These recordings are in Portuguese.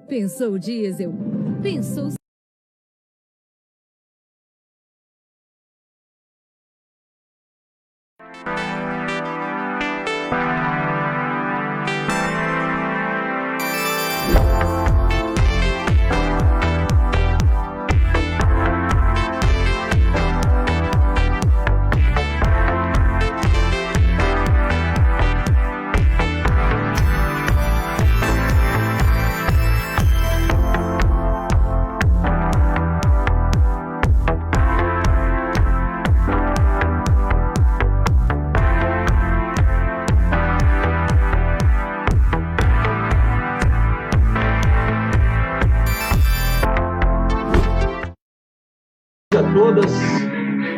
Pensou diesel? Pensou... Todas,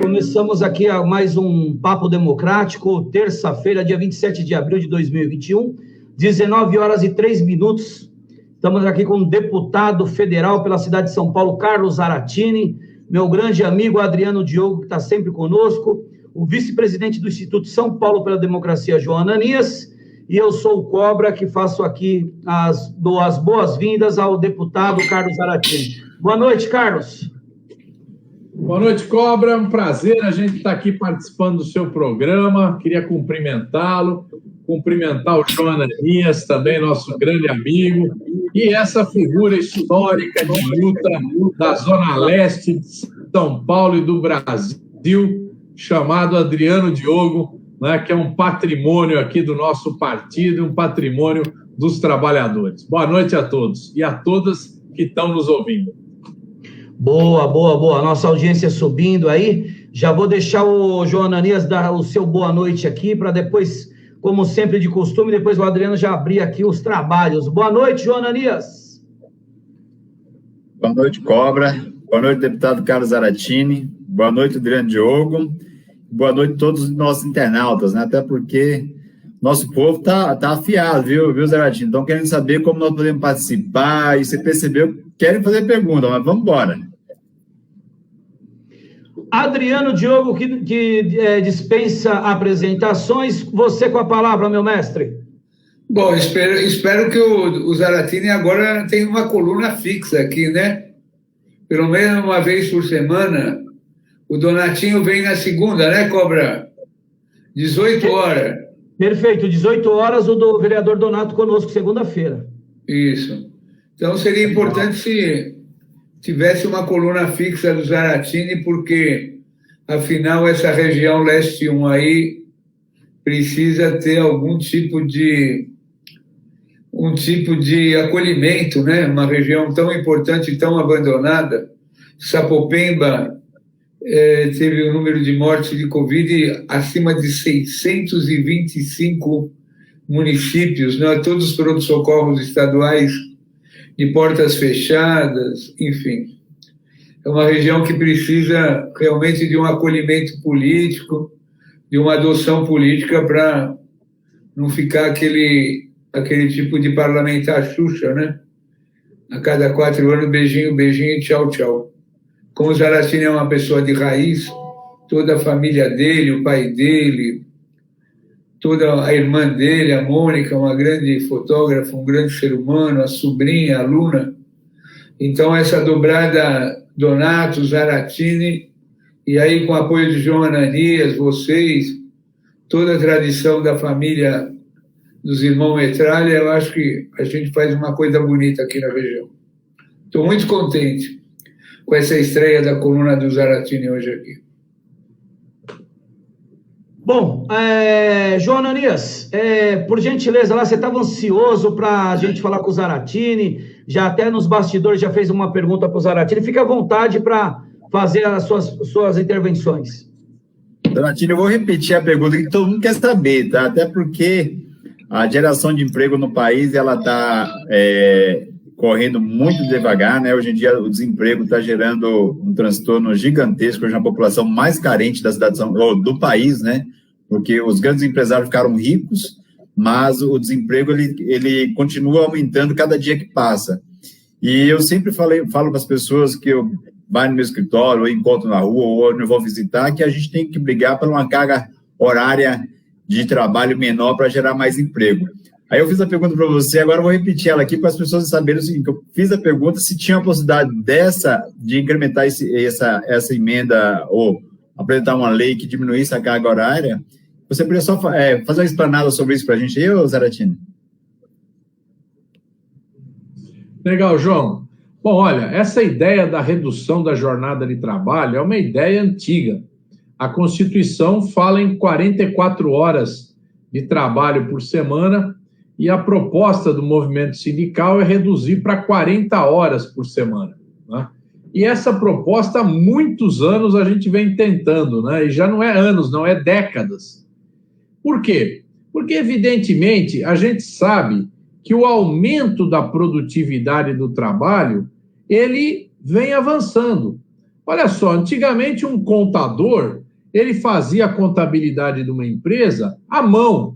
começamos aqui a mais um Papo Democrático, terça-feira, dia 27 de abril de 2021, 19h03. Estamos aqui com o deputado federal pela cidade de São Paulo, Carlos Zaratini, meu grande amigo Adriano Diogo, que está sempre conosco, o vice-presidente do Instituto São Paulo pela Democracia, João Ananias, e eu sou o Cobra, que faço aqui dou as boas-vindas ao deputado Carlos Zaratini. Boa noite, Carlos. Boa noite, Cobra. É um prazer a gente estar aqui participando do seu programa. Queria cumprimentá-lo, cumprimentar o João Ananias, também nosso grande amigo, e essa figura histórica de luta da Zona Leste de São Paulo e do Brasil, chamado Adriano Diogo, né, que é um patrimônio aqui do nosso partido, um patrimônio dos trabalhadores. Boa noite a todos e a todas que estão nos ouvindo. Boa. Nossa audiência subindo aí. Já vou deixar o João Ananias dar o seu boa noite aqui, para depois, como sempre de costume, depois o Adriano já abrir aqui os trabalhos. Boa noite, João Ananias. Boa noite, Cobra. Boa noite, deputado Carlos Zaratini. Boa noite, Adriano Diogo. Boa noite a todos os nossos internautas, né? Até porque nosso povo tá afiado, viu, Zaratini? Então, querendo saber como nós podemos participar, e você percebeu, querem fazer pergunta, mas vamos embora. Adriano Diogo, que dispensa apresentações, você com a palavra, meu mestre. Bom, espero que o Zaratini agora tenha uma coluna fixa aqui, né? Pelo menos uma vez por semana. O Donatinho vem na segunda, né, Cobra? 18 horas. Perfeito, 18 horas o do vereador Donato conosco, segunda-feira. Isso. Então seria importante se tivesse uma coluna fixa do Zaratini, porque, afinal, essa região leste 1 aí precisa ter algum tipo de acolhimento, né? Uma região tão importante, tão abandonada. Sapopemba teve um número de mortes de Covid acima de 625 municípios, né? Todos os pronto-socorros estaduais de portas fechadas, enfim. É uma região que precisa realmente de um acolhimento político, de uma adoção política, para não ficar aquele tipo de parlamentar Xuxa, né? A cada 4 anos, beijinho, tchau, tchau. Como o Zaratini é uma pessoa de raiz, toda a família dele, o pai dele, toda a irmã dele, a Mônica, uma grande fotógrafa, um grande ser humano, a sobrinha, a aluna. Então, essa dobrada Donato, Zaratini, e aí com o apoio de João Ananias, vocês, toda a tradição da família dos irmãos Metralha, eu acho que a gente faz uma coisa bonita aqui na região. Estou muito contente com essa estreia da coluna do Zaratini hoje aqui. Bom, João Ananias, por gentileza, lá você estava ansioso para a gente falar com o Zaratini, já até nos bastidores já fez uma pergunta para o Zaratini, fique à vontade para fazer as suas intervenções. Zaratini, eu vou repetir a pergunta que todo mundo quer saber, tá? Até porque a geração de emprego no país, ela está correndo muito devagar, né? Hoje em dia o desemprego está gerando um transtorno gigantesco na população mais carente da cidade do país, né? Porque os grandes empresários ficaram ricos, mas o desemprego ele continua aumentando cada dia que passa. E eu sempre falo para as pessoas que eu vou no meu escritório, ou encontro na rua, ou eu vou visitar, que a gente tem que brigar por uma carga horária de trabalho menor para gerar mais emprego. Aí eu fiz a pergunta para você, agora eu vou repetir ela aqui para as pessoas saberem o seguinte, eu fiz a pergunta se tinha a possibilidade de incrementar essa emenda ou apresentar uma lei que diminuísse a carga horária. Você poderia só fazer uma explanada sobre isso para a gente aí, Zaratini? Legal, João. Bom, olha, essa ideia da redução da jornada de trabalho é uma ideia antiga. A Constituição fala em 44 horas de trabalho por semana e a proposta do movimento sindical é reduzir para 40 horas por semana, né? E essa proposta há muitos anos a gente vem tentando, né? E já não é anos, não é décadas. Por quê? Porque, evidentemente, a gente sabe que o aumento da produtividade do trabalho, ele vem avançando. Olha só, antigamente um contador, ele fazia a contabilidade de uma empresa à mão.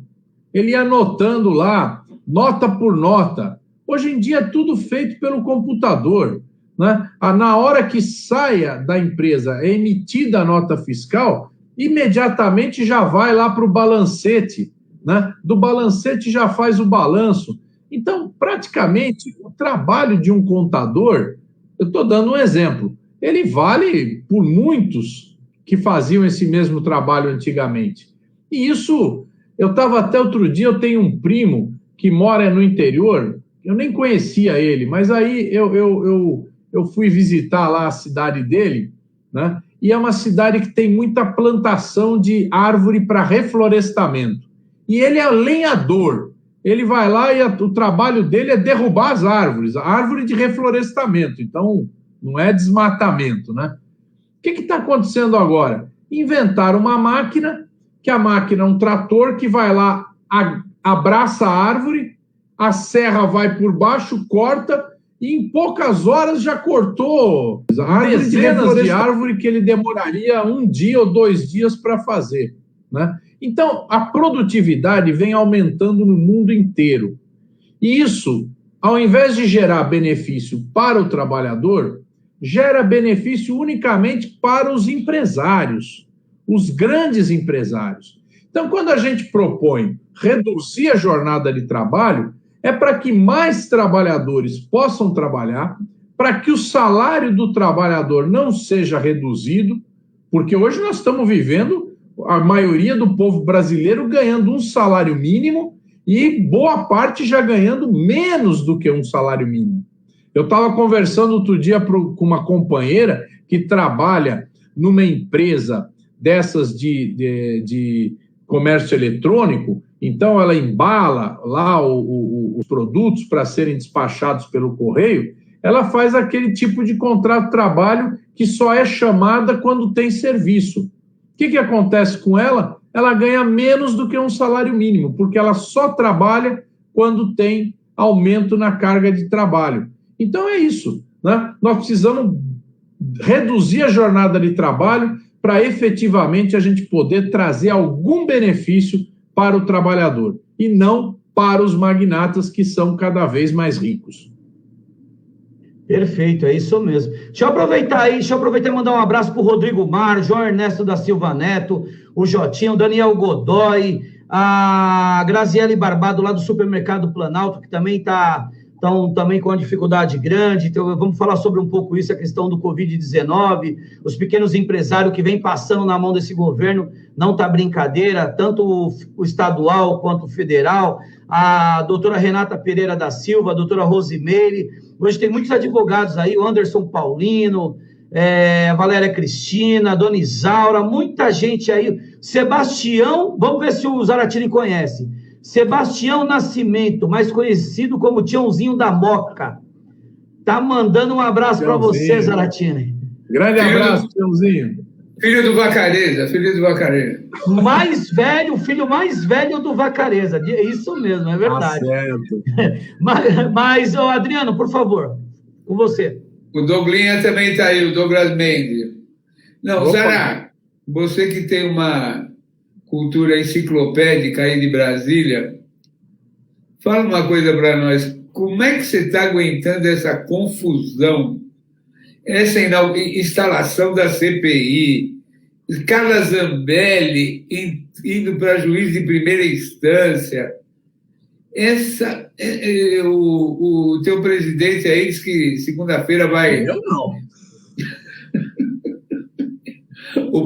Ele ia anotando lá, nota por nota. Hoje em dia é tudo feito pelo computador, né? Na hora que saia da empresa, é emitida a nota fiscal, imediatamente já vai lá para o balancete, né? Do balancete já faz o balanço. Então, praticamente, o trabalho de um contador, eu estou dando um exemplo, ele vale por muitos que faziam esse mesmo trabalho antigamente. E isso, eu estava até outro dia, eu tenho um primo que mora no interior, eu nem conhecia ele, mas aí eu fui visitar lá a cidade dele, né? E é uma cidade que tem muita plantação de árvore para reflorestamento. E ele é lenhador. Ele vai lá e o trabalho dele é derrubar as árvores, a árvore de reflorestamento. Então, não é desmatamento, né? O que está acontecendo agora? Inventaram uma máquina, que a máquina é um trator que vai lá, abraça a árvore, a serra vai por baixo, corta, e em poucas horas já cortou dezenas de árvores que ele demoraria 1 dia ou 2 dias para fazer, né? Então, a produtividade vem aumentando no mundo inteiro. E isso, ao invés de gerar benefício para o trabalhador, gera benefício unicamente para os empresários, os grandes empresários. Então, quando a gente propõe reduzir a jornada de trabalho, é para que mais trabalhadores possam trabalhar, para que o salário do trabalhador não seja reduzido, porque hoje nós estamos vivendo a maioria do povo brasileiro ganhando um salário mínimo e boa parte já ganhando menos do que um salário mínimo. Eu estava conversando outro dia com uma companheira que trabalha numa empresa dessas de comércio eletrônico, então ela embala lá os produtos para serem despachados pelo correio, ela faz aquele tipo de contrato de trabalho que só é chamada quando tem serviço. O que acontece com ela? Ela ganha menos do que um salário mínimo, porque ela só trabalha quando tem aumento na carga de trabalho. Então é isso, né? Nós precisamos reduzir a jornada de trabalho para efetivamente a gente poder trazer algum benefício para o trabalhador e não para os magnatas que são cada vez mais ricos. Perfeito, é isso mesmo. Deixa eu aproveitar e mandar um abraço para o Rodrigo Mar, João Ernesto da Silva Neto, o Jotinho, o Daniel Godoy, a Graziele Barbado lá do Supermercado Planalto, que também estão também com uma dificuldade grande. Então, vamos falar sobre um pouco isso, a questão do Covid-19, os pequenos empresários que vem passando na mão desse governo, não está brincadeira, tanto o estadual quanto o federal, a doutora Renata Pereira da Silva, a doutora Rosimeire, hoje tem muitos advogados aí, o Anderson Paulino, a Valéria Cristina, a Dona Isaura, muita gente aí, Sebastião, vamos ver se o Zaratini conhece, Sebastião Nascimento, mais conhecido como Tiãozinho da Moca, tá mandando um abraço para você, Zaratini. Grande abraço, Tiãozinho. Filho do Vacareza. Mais velho, o filho mais velho do Vacareza. Isso mesmo, é verdade. Tá certo. Mas, Adriano, por favor, com você. O Douglinha também está aí, o Douglas Mendes. Não, Zara, você que tem uma cultura enciclopédica aí de Brasília, fala uma coisa para nós. Como é que você está aguentando essa confusão? Essa instalação da CPI, Carla Zambelli indo para juiz de primeira instância, o teu presidente aí diz que segunda-feira vai... Eu não. O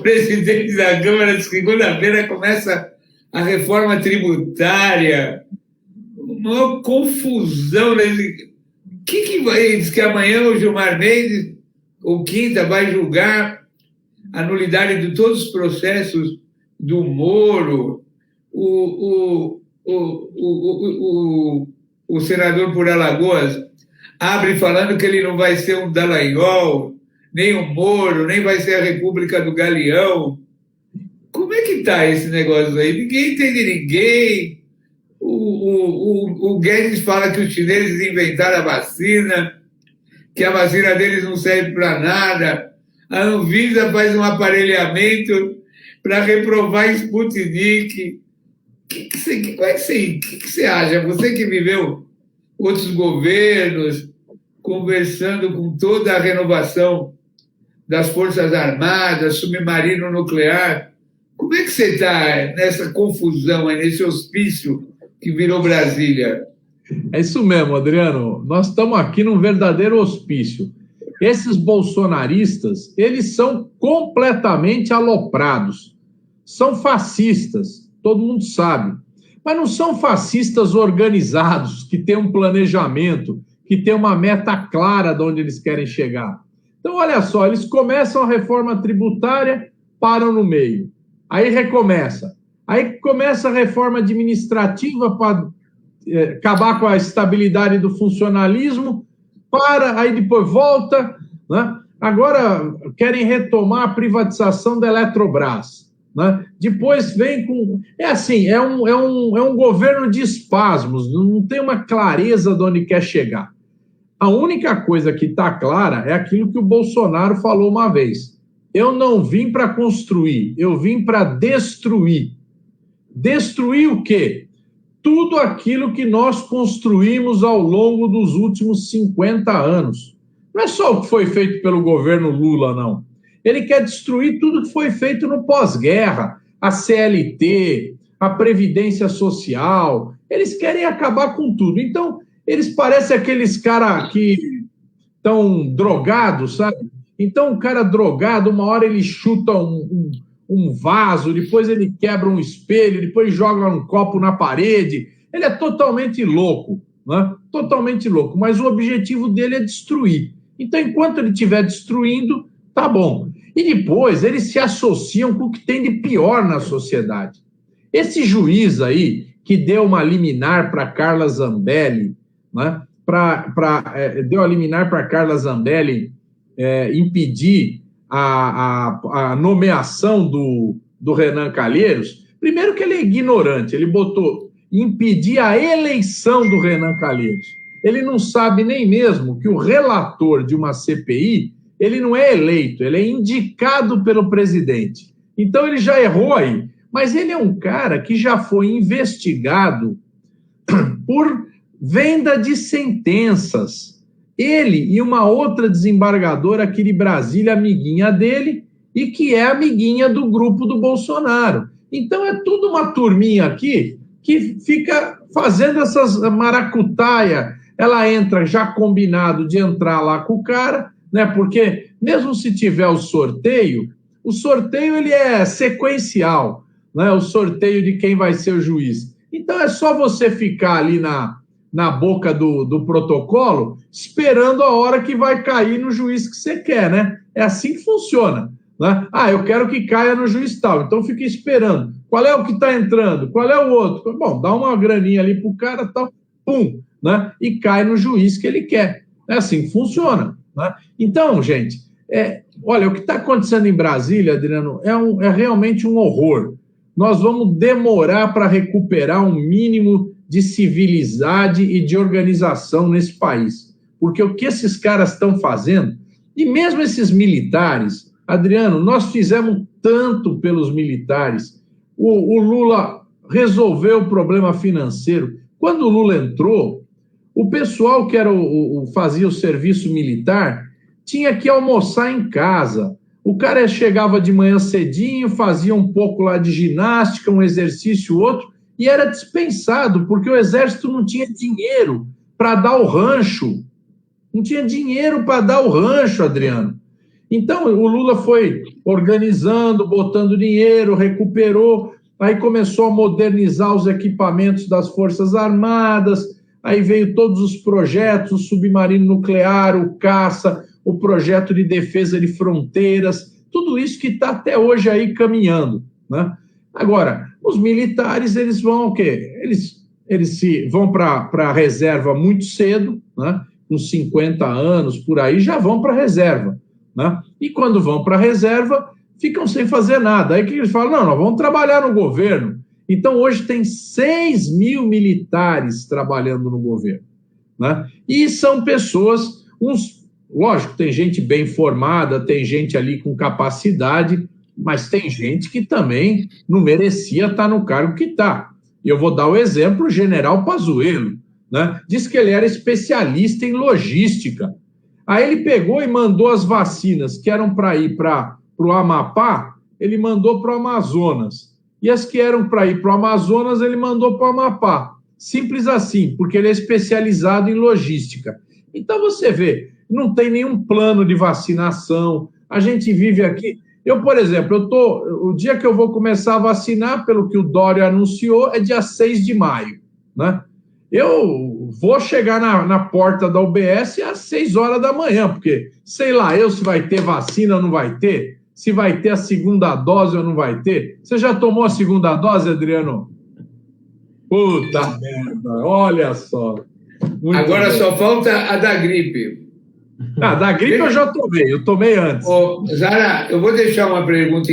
presidente da Câmara de segunda-feira começa a reforma tributária, uma confusão. Que vai? Diz que amanhã o Gilmar Mendes, ou quinta, vai julgar a nulidade de todos os processos do Moro. O senador por Alagoas abre falando que ele não vai ser um Dallagnol, nem um Moro, nem vai ser a República do Galeão. Como é que está esse negócio aí? Ninguém entende ninguém. O Guedes fala que os chineses inventaram a vacina, que a vacina deles não serve para nada. A Anvisa faz um aparelhamento para reprovar Sputnik. O que você acha? Você que viveu outros governos, conversando com toda a renovação das Forças Armadas, submarino nuclear, como é que você está nessa confusão, nesse hospício que virou Brasília? É isso mesmo, Adriano. Nós estamos aqui num verdadeiro hospício. Esses bolsonaristas, eles são completamente aloprados. São fascistas, todo mundo sabe. Mas não são fascistas organizados, que têm um planejamento, que têm uma meta clara de onde eles querem chegar. Então, olha só, eles começam a reforma tributária, param no meio. Aí recomeça. Aí começa a reforma administrativa para acabar com a estabilidade do funcionalismo, aí depois volta, né? Agora querem retomar a privatização da Eletrobras, né? Depois vem com... É assim, é um governo de espasmos, não tem uma clareza de onde quer chegar. A única coisa que está clara é aquilo que o Bolsonaro falou uma vez. Eu não vim para construir, eu vim para destruir. Destruir o quê? Tudo aquilo que nós construímos ao longo dos últimos 50 anos. Não é só o que foi feito pelo governo Lula, não. Ele quer destruir tudo que foi feito no pós-guerra, a CLT, a Previdência Social. Eles querem acabar com tudo. Então, eles parecem aqueles caras que estão drogados, sabe? Então, um cara drogado, uma hora ele chuta um vaso, depois ele quebra um espelho, depois joga um copo na parede. Ele é totalmente louco, né? Totalmente louco. Mas o objetivo dele é destruir. Então, enquanto ele estiver destruindo, tá bom. E depois eles se associam com o que tem de pior na sociedade. Esse juiz aí, que deu uma liminar para Carla Zambelli, né? Deu a liminar para Carla Zambelli impedir a nomeação do Renan Calheiros. Primeiro que ele é ignorante, ele botou impedir a eleição do Renan Calheiros. Ele não sabe nem mesmo que o relator de uma CPI, ele não é eleito, ele é indicado pelo presidente. Então ele já errou aí. Mas ele é um cara que já foi investigado por venda de sentenças. Ele e uma outra desembargadora aqui de Brasília, amiguinha dele, e que é amiguinha do grupo do Bolsonaro. Então é tudo uma turminha aqui que fica fazendo essas maracutaia. Ela entra já combinado de entrar lá com o cara, né? Porque mesmo se tiver o sorteio ele é sequencial, né? O sorteio de quem vai ser o juiz. Então é só você ficar ali na boca do protocolo, esperando a hora que vai cair no juiz que você quer, né? É assim que funciona, né? Eu quero que caia no juiz tal, então fica esperando. Qual é o que está entrando? Qual é o outro? Bom, dá uma graninha ali pro cara, tal, pum, né? E cai no juiz que ele quer. É assim que funciona, né? Então, gente, olha, o que está acontecendo em Brasília, Adriano, é realmente um horror. Nós vamos demorar para recuperar um mínimo de civilidade e de organização nesse país. Porque o que esses caras estão fazendo, e mesmo esses militares, Adriano, nós fizemos tanto pelos militares. O Lula resolveu o problema financeiro. Quando o Lula entrou, o pessoal que fazia o serviço militar tinha que almoçar em casa. O cara chegava de manhã cedinho, fazia um pouco lá de ginástica, um exercício, outro, e era dispensado, porque o Exército não tinha dinheiro para dar o rancho. Não tinha dinheiro para dar o rancho, Adriano. Então, o Lula foi organizando, botando dinheiro, recuperou, aí começou a modernizar os equipamentos das Forças Armadas, aí veio todos os projetos, o submarino nuclear, o caça, o projeto de defesa de fronteiras, tudo isso que está até hoje aí caminhando, né? Agora, os militares, eles vão o quê? Eles vão para a reserva muito cedo, né? Com 50 anos, por aí, já vão para a reserva, né? E quando vão para a reserva, ficam sem fazer nada. Aí que eles falam, não, nós vamos trabalhar no governo. Então, hoje tem 6 mil militares trabalhando no governo, né? E são pessoas, lógico, tem gente bem formada, tem gente ali com capacidade, mas tem gente que também não merecia estar no cargo que está. E eu vou dar o exemplo, o general Pazuello, né? Diz que ele era especialista em logística. Aí ele pegou e mandou as vacinas que eram para ir para o Amapá, ele mandou para o Amazonas. E as que eram para ir para o Amazonas, ele mandou para o Amapá. Simples assim, porque ele é especializado em logística. Então você vê, não tem nenhum plano de vacinação. A gente vive aqui... Eu, por exemplo, o dia que eu vou começar a vacinar, pelo que o Dória anunciou, é dia 6 de maio, né? Eu vou chegar na porta da UBS às 6 horas da manhã, porque sei lá se vai ter vacina ou não vai ter, se vai ter a segunda dose ou não vai ter. Você já tomou a segunda dose, Adriano? Puta merda, olha só. Muito Agora bem. só falta a da gripe. Da gripe eu já tomei, eu tomei antes. Zara, eu vou deixar uma pergunta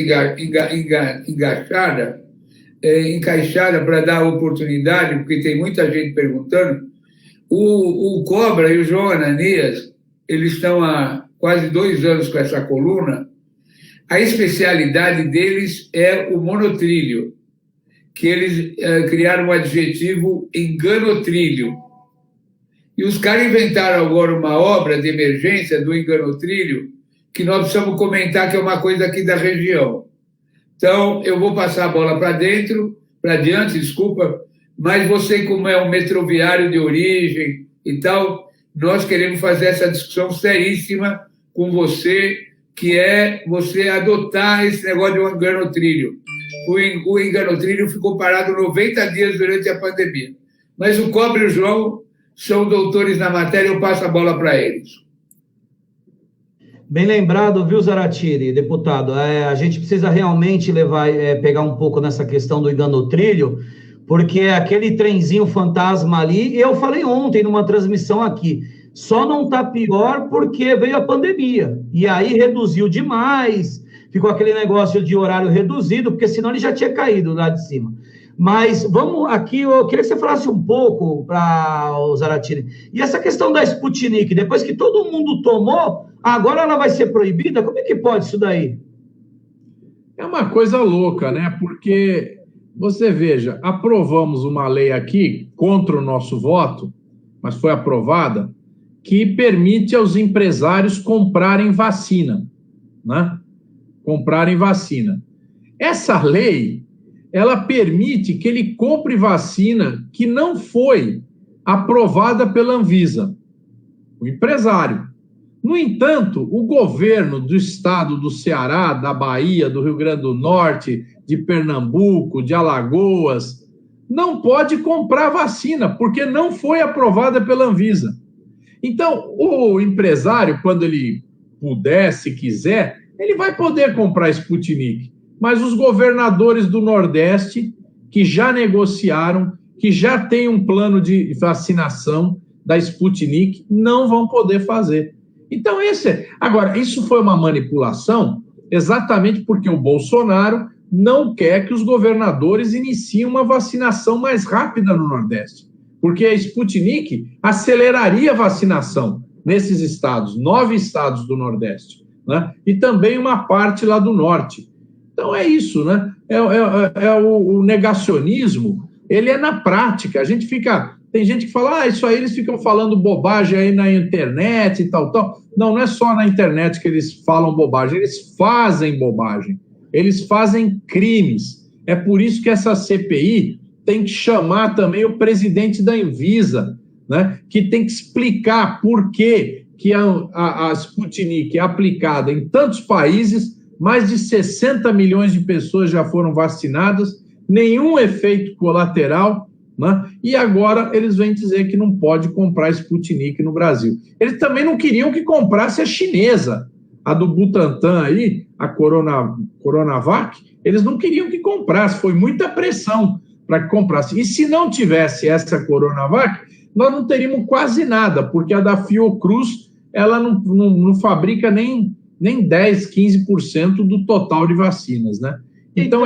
encaixada para dar oportunidade, porque tem muita gente perguntando. O Cobra e o João Ananias, eles estão há quase 2 anos com essa coluna. A especialidade deles é o monotrilho, que eles criaram o adjetivo enganotrilho. E os caras inventaram agora uma obra de emergência do enganotrilho que nós precisamos comentar, que é uma coisa aqui da região. Então, eu vou passar a bola para diante, desculpa, mas você, como é um metroviário de origem e tal, nós queremos fazer essa discussão seríssima com você, que é você adotar esse negócio de um enganotrilho. O enganotrilho ficou parado 90 dias durante a pandemia. Mas o Cobra e o João são doutores na matéria, eu passo a bola para eles. Bem lembrado, viu, Zaratini, deputado? A gente precisa realmente pegar um pouco nessa questão do enganotrilho, porque aquele trenzinho fantasma ali, eu falei ontem numa transmissão aqui, só não está pior porque veio a pandemia, e aí reduziu demais, ficou aquele negócio de horário reduzido, porque senão ele já tinha caído lá de cima. Mas vamos aqui, eu queria que você falasse um pouco para o Zaratini. E essa questão da Sputnik, depois que todo mundo tomou, agora ela vai ser proibida? Como é que pode isso daí? É uma coisa louca, né? Porque, você veja, aprovamos uma lei aqui, contra o nosso voto, mas foi aprovada, que permite aos empresários comprarem vacina, né? Comprarem vacina. Essa lei, ela permite que ele compre vacina que não foi aprovada pela Anvisa, o empresário. No entanto, o governo do estado do Ceará, da Bahia, do Rio Grande do Norte, de Pernambuco, de Alagoas, não pode comprar vacina, porque não foi aprovada pela Anvisa. Então, o empresário, quando ele puder, se quiser, ele vai poder comprar Sputnik. Mas os governadores do Nordeste, que já negociaram, que já têm um plano de vacinação da Sputnik, não vão poder fazer. Então, agora, isso foi uma manipulação exatamente porque o Bolsonaro não quer que os governadores iniciem uma vacinação mais rápida no Nordeste, porque a Sputnik aceleraria a vacinação nesses estados, 9 estados do Nordeste, né? E também uma parte lá do Norte. Então é isso, né? O negacionismo, ele é na prática. A gente fica Tem gente que fala, isso aí eles ficam falando bobagem aí na internet e tal. Não é só na internet que eles falam bobagem, eles fazem bobagem, eles fazem crimes. É por isso que essa CPI tem que chamar também o presidente da Anvisa, né, que tem que explicar por que a Sputnik é aplicada em tantos países, mais de 60 milhões de pessoas já foram vacinadas, nenhum efeito colateral, né? E agora eles vêm dizer que não pode comprar Sputnik no Brasil. Eles também não queriam que comprasse a chinesa, a do Butantan aí, a Coronavac, eles não queriam que comprasse, foi muita pressão para que comprasse. E se não tivesse essa Coronavac, nós não teríamos quase nada, porque a da Fiocruz, ela não fabrica nem 10, 15% do total de vacinas, né? Então,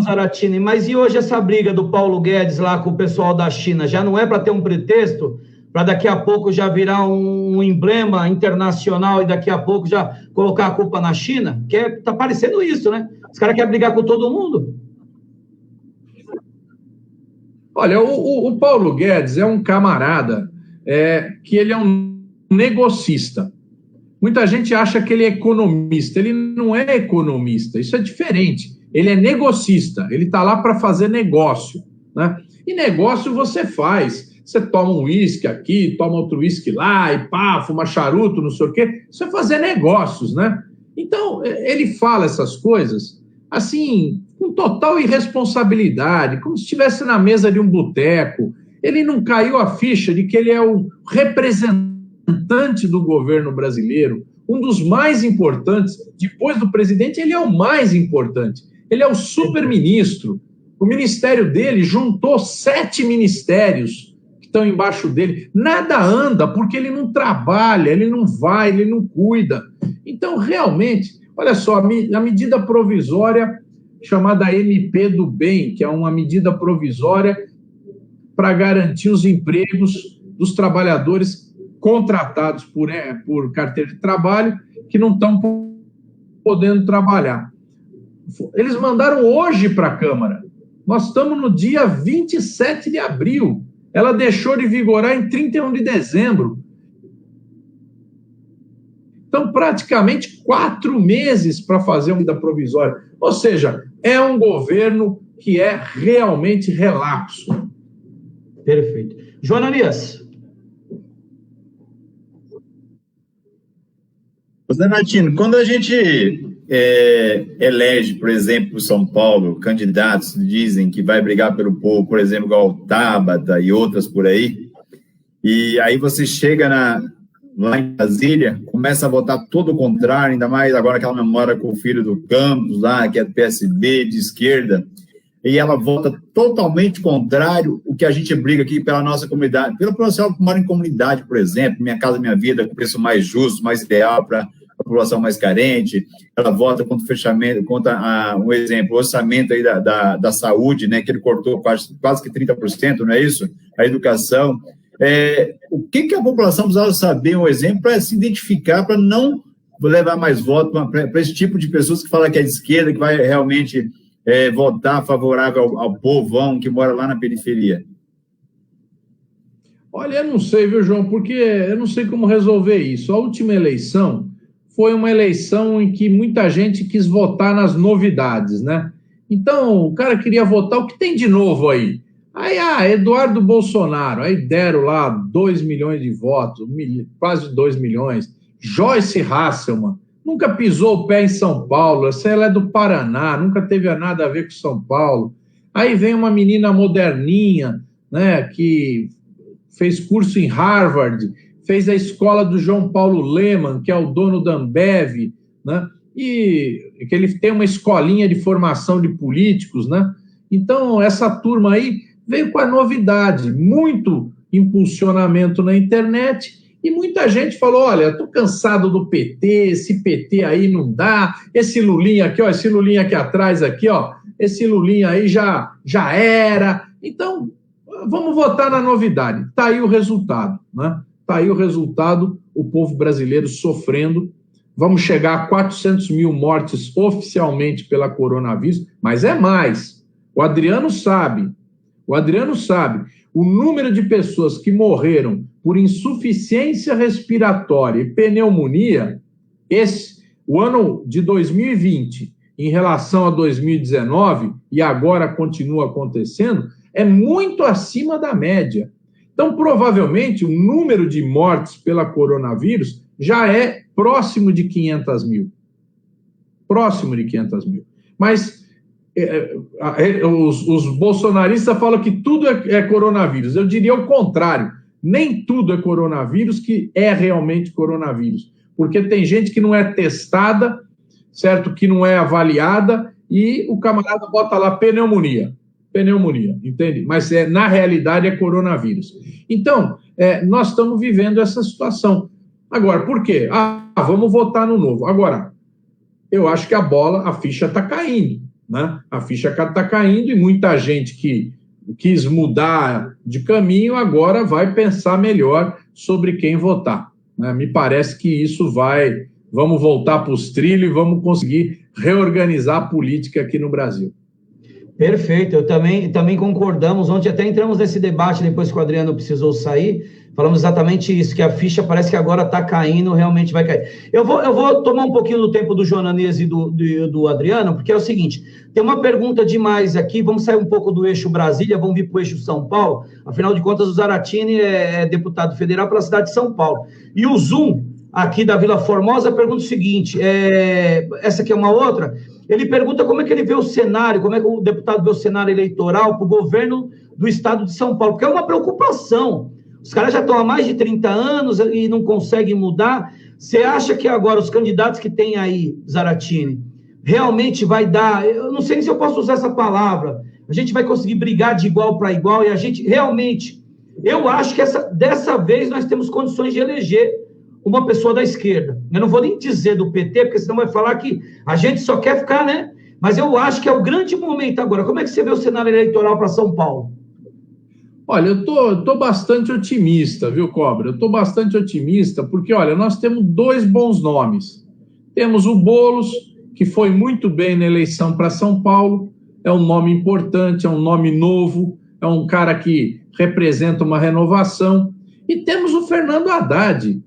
Zaratini, mas e hoje essa briga do Paulo Guedes lá com o pessoal da China, já não é para ter um pretexto, para daqui a pouco já virar um emblema internacional e daqui a pouco já colocar a culpa na China? Que tá parecendo isso, né? Os caras querem brigar com todo mundo. Olha, o Paulo Guedes é um camarada que ele é um negocista. Muita gente acha que ele é economista. Ele não é economista, isso é diferente. Ele é negocista, ele está lá para fazer negócio, né? E negócio você faz. Você toma um uísque aqui, toma outro uísque lá, e pá, fuma charuto, não sei o quê. Isso é fazer negócios, né? Então, ele fala essas coisas, assim, com total irresponsabilidade, como se estivesse na mesa de um boteco. Ele não caiu a ficha de que ele é o representante do governo brasileiro, um dos mais importantes. Depois do presidente, ele é o mais importante. Ele é o super-ministro. O ministério dele juntou 7 ministérios que estão embaixo dele. Nada anda, porque ele não trabalha, ele não vai, ele não cuida. Então, realmente, olha só, a medida provisória chamada MP do Bem, que é uma medida provisória para garantir os empregos dos trabalhadores contratados por carteira de trabalho que não estão podendo trabalhar. Eles mandaram hoje para a Câmara. Nós estamos no dia 27 de abril. Ela deixou de vigorar em 31 de dezembro. Então, praticamente 4 meses para fazer uma medida provisória. Ou seja, é um governo que é realmente relapso. Perfeito. Joananias. Zaratini, quando a gente elege, por exemplo, São Paulo, candidatos dizem que vai brigar pelo povo, por exemplo, igual o Tabata e outras por aí, e aí você chega lá em Brasília, começa a votar todo o contrário, ainda mais agora aquela memória com o filho do Campos lá, que é do PSB, de esquerda, e ela vota totalmente contrário o que a gente briga aqui pela nossa comunidade, pelo pessoal que mora em comunidade, por exemplo, Minha Casa Minha Vida, com preço mais justo, mais ideal para a população mais carente. Ela vota contra o fechamento, contra um exemplo, o orçamento aí da saúde, né, que ele cortou quase que 30%, não é isso? A educação. O que a população precisava saber, um exemplo, para se identificar, para não levar mais voto para esse tipo de pessoas que falam que é de esquerda, que vai realmente votar favorável ao povão que mora lá na periferia? Olha, eu não sei, viu, João, porque eu não sei como resolver isso. A última eleição foi uma eleição em que muita gente quis votar nas novidades, né? Então, o cara queria votar, o que tem de novo aí? Aí, Eduardo Bolsonaro, aí deram lá 2 milhões de votos, quase 2 milhões. Joyce Hasselmann, nunca pisou o pé em São Paulo, ela é do Paraná, nunca teve nada a ver com São Paulo. Aí vem uma menina moderninha, né, que fez curso em Harvard, fez a escola do João Paulo Lemann, que é o dono da Ambev, né, e que ele tem uma escolinha de formação de políticos, né? Então, essa turma aí veio com a novidade, muito impulsionamento na internet, e muita gente falou, olha, estou cansado do PT, esse PT aí não dá, esse Lulinha aqui, ó, esse Lulinha aqui atrás, aqui, ó, esse Lulinha aí já era. Então, vamos votar na novidade. Está aí o resultado, né? Está aí o resultado, o povo brasileiro sofrendo. Vamos chegar a 400 mil mortes oficialmente pela coronavírus, mas é mais. O Adriano sabe. o número de pessoas que morreram por insuficiência respiratória e pneumonia, o ano de 2020, em relação a 2019, e agora continua acontecendo, é muito acima da média. Então, provavelmente, o número de mortes pela coronavírus já é próximo de 500 mil. Próximo de 500 mil. Mas os bolsonaristas falam que tudo é coronavírus. Eu diria o contrário. Nem tudo é coronavírus que é realmente coronavírus. Porque tem gente que não é testada, certo? Que não é avaliada, e o camarada bota lá pneumonia, entende? Mas na realidade é coronavírus. Então, nós estamos vivendo essa situação. Agora, por quê? Vamos votar no novo. Agora, eu acho que a ficha está caindo, né? A ficha está caindo, e muita gente que quis mudar de caminho agora vai pensar melhor sobre quem votar, né? Me parece que isso vamos voltar para os trilhos e vamos conseguir reorganizar a política aqui no Brasil. Perfeito, eu também concordamos. Ontem até entramos nesse debate, depois que o Adriano precisou sair, falamos exatamente isso, que a ficha parece que agora está caindo, realmente vai cair. Eu vou tomar um pouquinho do tempo do Jonanias e do Adriano, porque é o seguinte, tem uma pergunta demais aqui, vamos sair um pouco do eixo Brasília, vamos vir para o eixo São Paulo, afinal de contas o Zaratini é deputado federal pela cidade de São Paulo. E o Zoom, aqui da Vila Formosa, pergunta o seguinte, essa aqui é uma outra, ele pergunta como é que ele vê o cenário, como é que o deputado vê o cenário eleitoral para o governo do estado de São Paulo, porque é uma preocupação. Os caras já estão há mais de 30 anos e não conseguem mudar. Você acha que agora os candidatos que tem aí, Zaratini, realmente vai dar... Eu não sei se eu posso usar essa palavra. A gente vai conseguir brigar de igual para igual e a gente realmente... Eu acho que dessa vez nós temos condições de eleger uma pessoa da esquerda. Eu não vou nem dizer do PT, porque senão vai falar que a gente só quer ficar, né? Mas eu acho que é o grande momento agora. Como é que você vê o cenário eleitoral para São Paulo? Olha, eu tô bastante otimista, viu, Cobra? Eu estou bastante otimista, porque, olha, nós temos 2 bons nomes. Temos o Boulos, que foi muito bem na eleição para São Paulo, é um nome importante, é um nome novo, é um cara que representa uma renovação. E temos o Fernando Haddad,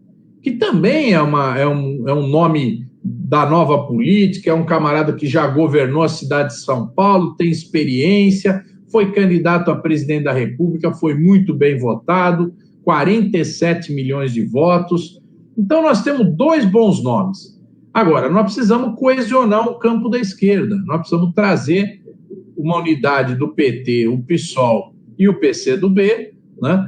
que também é um nome da nova política, é um camarada que já governou a cidade de São Paulo, tem experiência, foi candidato a presidente da República, foi muito bem votado, 47 milhões de votos. Então, nós temos 2 bons nomes. Agora, nós precisamos coesionar o campo da esquerda, nós precisamos trazer uma unidade do PT, o PSOL e o PCdoB, né?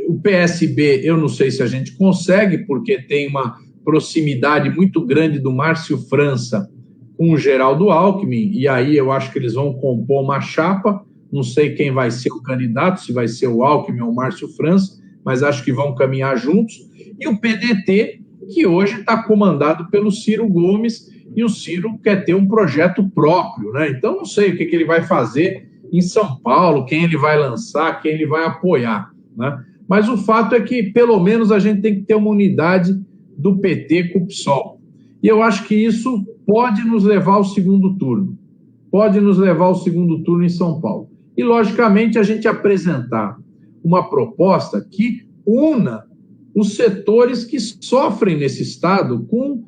O PSB, eu não sei se a gente consegue, porque tem uma proximidade muito grande do Márcio França com o Geraldo Alckmin, e aí eu acho que eles vão compor uma chapa, não sei quem vai ser o candidato, se vai ser o Alckmin ou o Márcio França, mas acho que vão caminhar juntos, e o PDT, que hoje está comandado pelo Ciro Gomes, e o Ciro quer ter um projeto próprio, né? Então não sei o que ele vai fazer em São Paulo, quem ele vai lançar, quem ele vai apoiar, né? Mas o fato é que, pelo menos, a gente tem que ter uma unidade do PT com o PSOL. E eu acho que isso pode nos levar ao segundo turno. Pode nos levar ao segundo turno em São Paulo. E, logicamente, a gente apresentar uma proposta que una os setores que sofrem nesse Estado com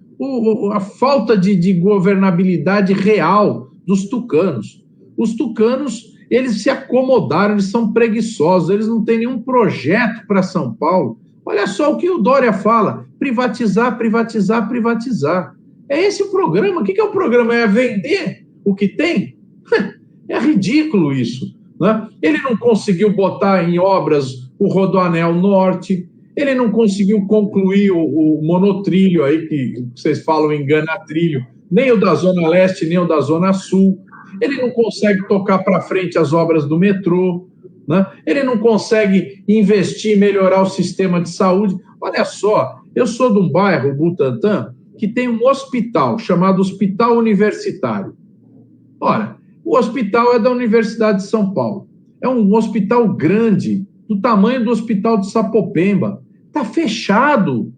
a falta de governabilidade real dos tucanos. Os tucanos, eles se acomodaram, eles são preguiçosos, eles não têm nenhum projeto para São Paulo. Olha só o que o Dória fala, privatizar, privatizar, privatizar. É esse o programa? O que é o programa? É vender o que tem? É ridículo isso, né? Ele não conseguiu botar em obras o Rodoanel Norte, ele não conseguiu concluir o monotrilho aí, que vocês falam enganatrilho, nem o da Zona Leste, nem o da Zona Sul. Ele não consegue tocar para frente as obras do metrô, né? Ele não consegue investir e melhorar o sistema de saúde. Olha só, eu sou de um bairro, Butantã, que tem um hospital chamado Hospital Universitário. Ora, o hospital é da Universidade de São Paulo. É um hospital grande, do tamanho do Hospital de Sapopemba. Está fechado.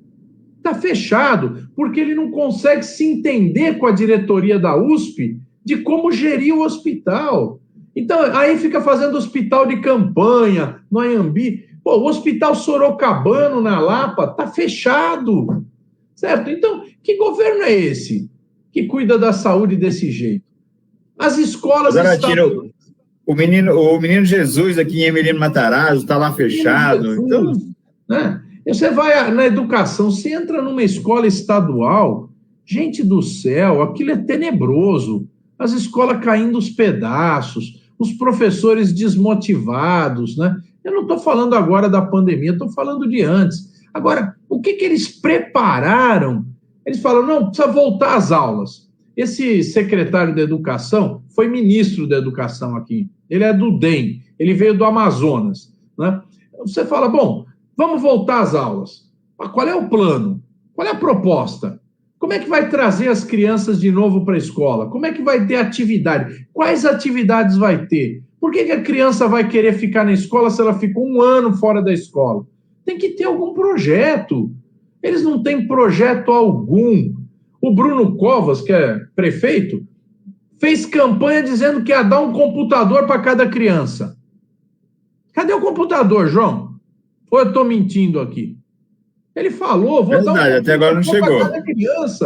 Está fechado, porque ele não consegue se entender com a diretoria da USP de como gerir o hospital. Então, aí fica fazendo hospital de campanha no Anhembi. Pô, o Hospital Sorocabano, na Lapa, está fechado, certo? Então, que governo é esse que cuida da saúde desse jeito? As escolas... Zaratini, o menino Jesus aqui em Emiliano Matarazzo está lá fechado. Jesus, então... né? Você vai na educação, você entra numa escola estadual, gente do céu, aquilo é tenebroso. As escolas caindo aos pedaços, os professores desmotivados, né? Eu não estou falando agora da pandemia, estou falando de antes. Agora, o que eles prepararam? Eles falam, não, precisa voltar às aulas. Esse secretário da Educação foi ministro da Educação aqui. Ele é do DEM, ele veio do Amazonas, né? Você fala, bom, vamos voltar às aulas. Mas qual é o plano? Qual é a proposta? Como é que vai trazer as crianças de novo para a escola? Como é que vai ter atividade? Quais atividades vai ter? Por que a criança vai querer ficar na escola se ela ficou 1 ano fora da escola? Tem que ter algum projeto. Eles não têm projeto algum. O Bruno Covas, que é prefeito, fez campanha dizendo que ia dar um computador para cada criança. Cadê o computador, João? Ou eu estou mentindo aqui? Ele falou, vou dar um até agora não chegou. Para cada criança.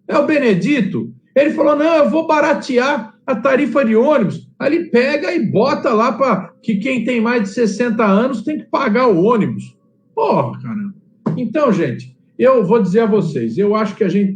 É o Benedito. Ele falou, não, eu vou baratear a tarifa de ônibus. Aí ele pega e bota lá para que quem tem mais de 60 anos tem que pagar o ônibus. Porra, caramba. Então, gente, eu vou dizer a vocês, eu acho que a gente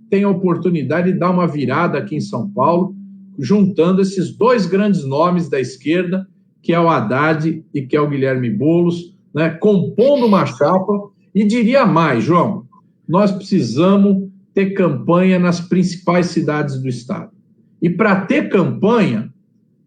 tem a oportunidade de dar uma virada aqui em São Paulo, juntando esses 2 grandes nomes da esquerda, que é o Haddad e que é o Guilherme Boulos, né, compondo uma chapa. E diria mais, João, nós precisamos ter campanha nas principais cidades do estado. E para ter campanha,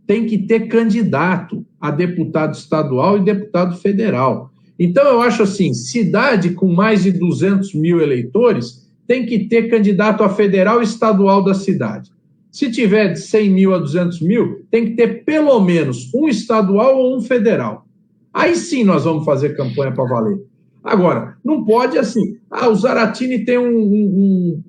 tem que ter candidato a deputado estadual e deputado federal. Então, eu acho assim, cidade com mais de 200 mil eleitores tem que ter candidato a federal e estadual da cidade. Se tiver de 100 mil a 200 mil, tem que ter pelo menos um estadual ou um federal. Aí sim nós vamos fazer campanha para valer. Agora, não pode assim, o Zaratini tem um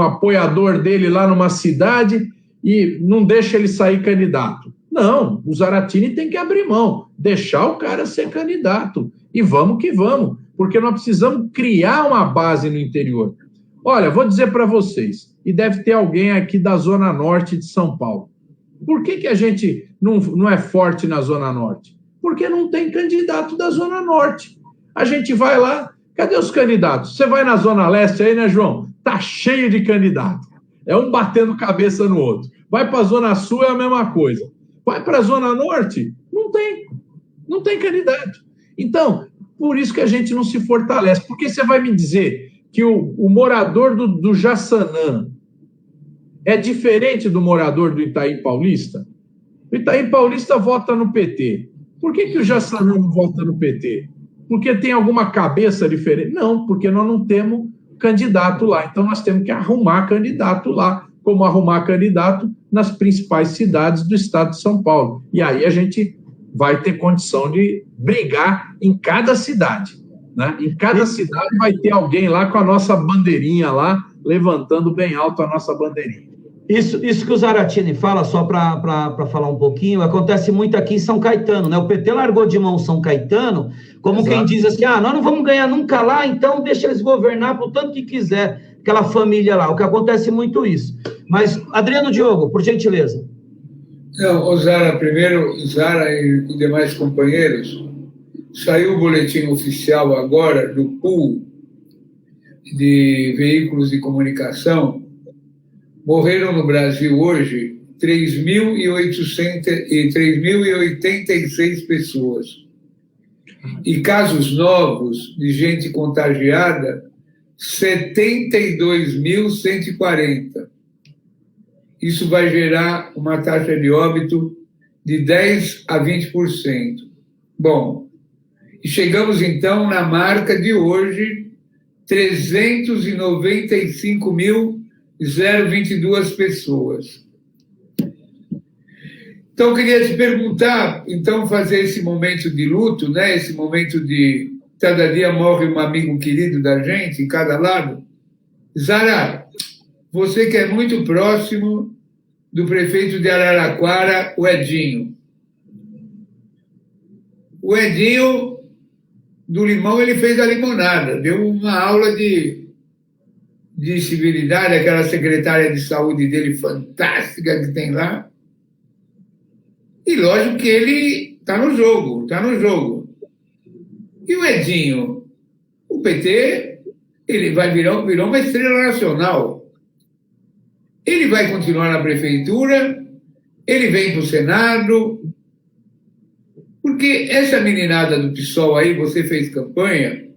apoiador dele lá numa cidade e não deixa ele sair candidato. Não, o Zaratini tem que abrir mão, deixar o cara ser candidato. E vamos que vamos, porque nós precisamos criar uma base no interior. Olha, vou dizer para vocês, e deve ter alguém aqui da Zona Norte de São Paulo. Por que a gente não é forte na Zona Norte? Porque não tem candidato da Zona Norte. A gente vai lá, cadê os candidatos? Você vai na Zona Leste aí, né, João? Tá cheio de candidato. É um batendo cabeça no outro. Vai para a Zona Sul, é a mesma coisa. Vai para a Zona Norte, não tem candidato. Então, por isso que a gente não se fortalece. Porque você vai me dizer que o morador do Jaçanã é diferente do morador do Itaim Paulista? O Itaim Paulista vota no PT. Por que o Jaçanã não vota no PT? Porque tem alguma cabeça diferente? Não, porque nós não temos candidato lá. Então, nós temos que arrumar candidato lá, como arrumar candidato nas principais cidades do estado de São Paulo. E aí a gente vai ter condição de brigar em cada cidade, né? Em cada cidade vai ter alguém lá com a nossa bandeirinha lá, levantando bem alto a nossa bandeirinha. Isso que o Zaratini fala, só para falar um pouquinho, acontece muito aqui em São Caetano, né? O PT largou de mão São Caetano, como Exato. Quem diz assim, nós não vamos ganhar nunca lá, então deixa eles governar por tanto que quiser, aquela família lá, o que acontece muito isso. Mas, Adriano Diogo, por gentileza. Não, Zara, primeiro, Zara e os demais companheiros, saiu o boletim oficial agora do pool de veículos de comunicação. Morreram no Brasil hoje 3.086 pessoas. E casos novos de gente contagiada, 72.140. Isso vai gerar uma taxa de óbito de 10% a 20%. Bom, e chegamos então na marca de hoje, 395.022 pessoas. Então, eu queria te perguntar, então, fazer esse momento de luto, né? Esse momento de cada dia morre um amigo querido da gente, em cada lado. Zara, você que é muito próximo do prefeito de Araraquara, o Edinho. O Edinho, do limão, ele fez a limonada, deu uma aula de civilidade, aquela secretária de saúde dele fantástica que tem lá. E lógico que ele está no jogo. E o Edinho, o PT, ele virou uma estrela nacional. Ele vai continuar na prefeitura, ele vem para o Senado, porque essa meninada do PSOL aí, você fez campanha,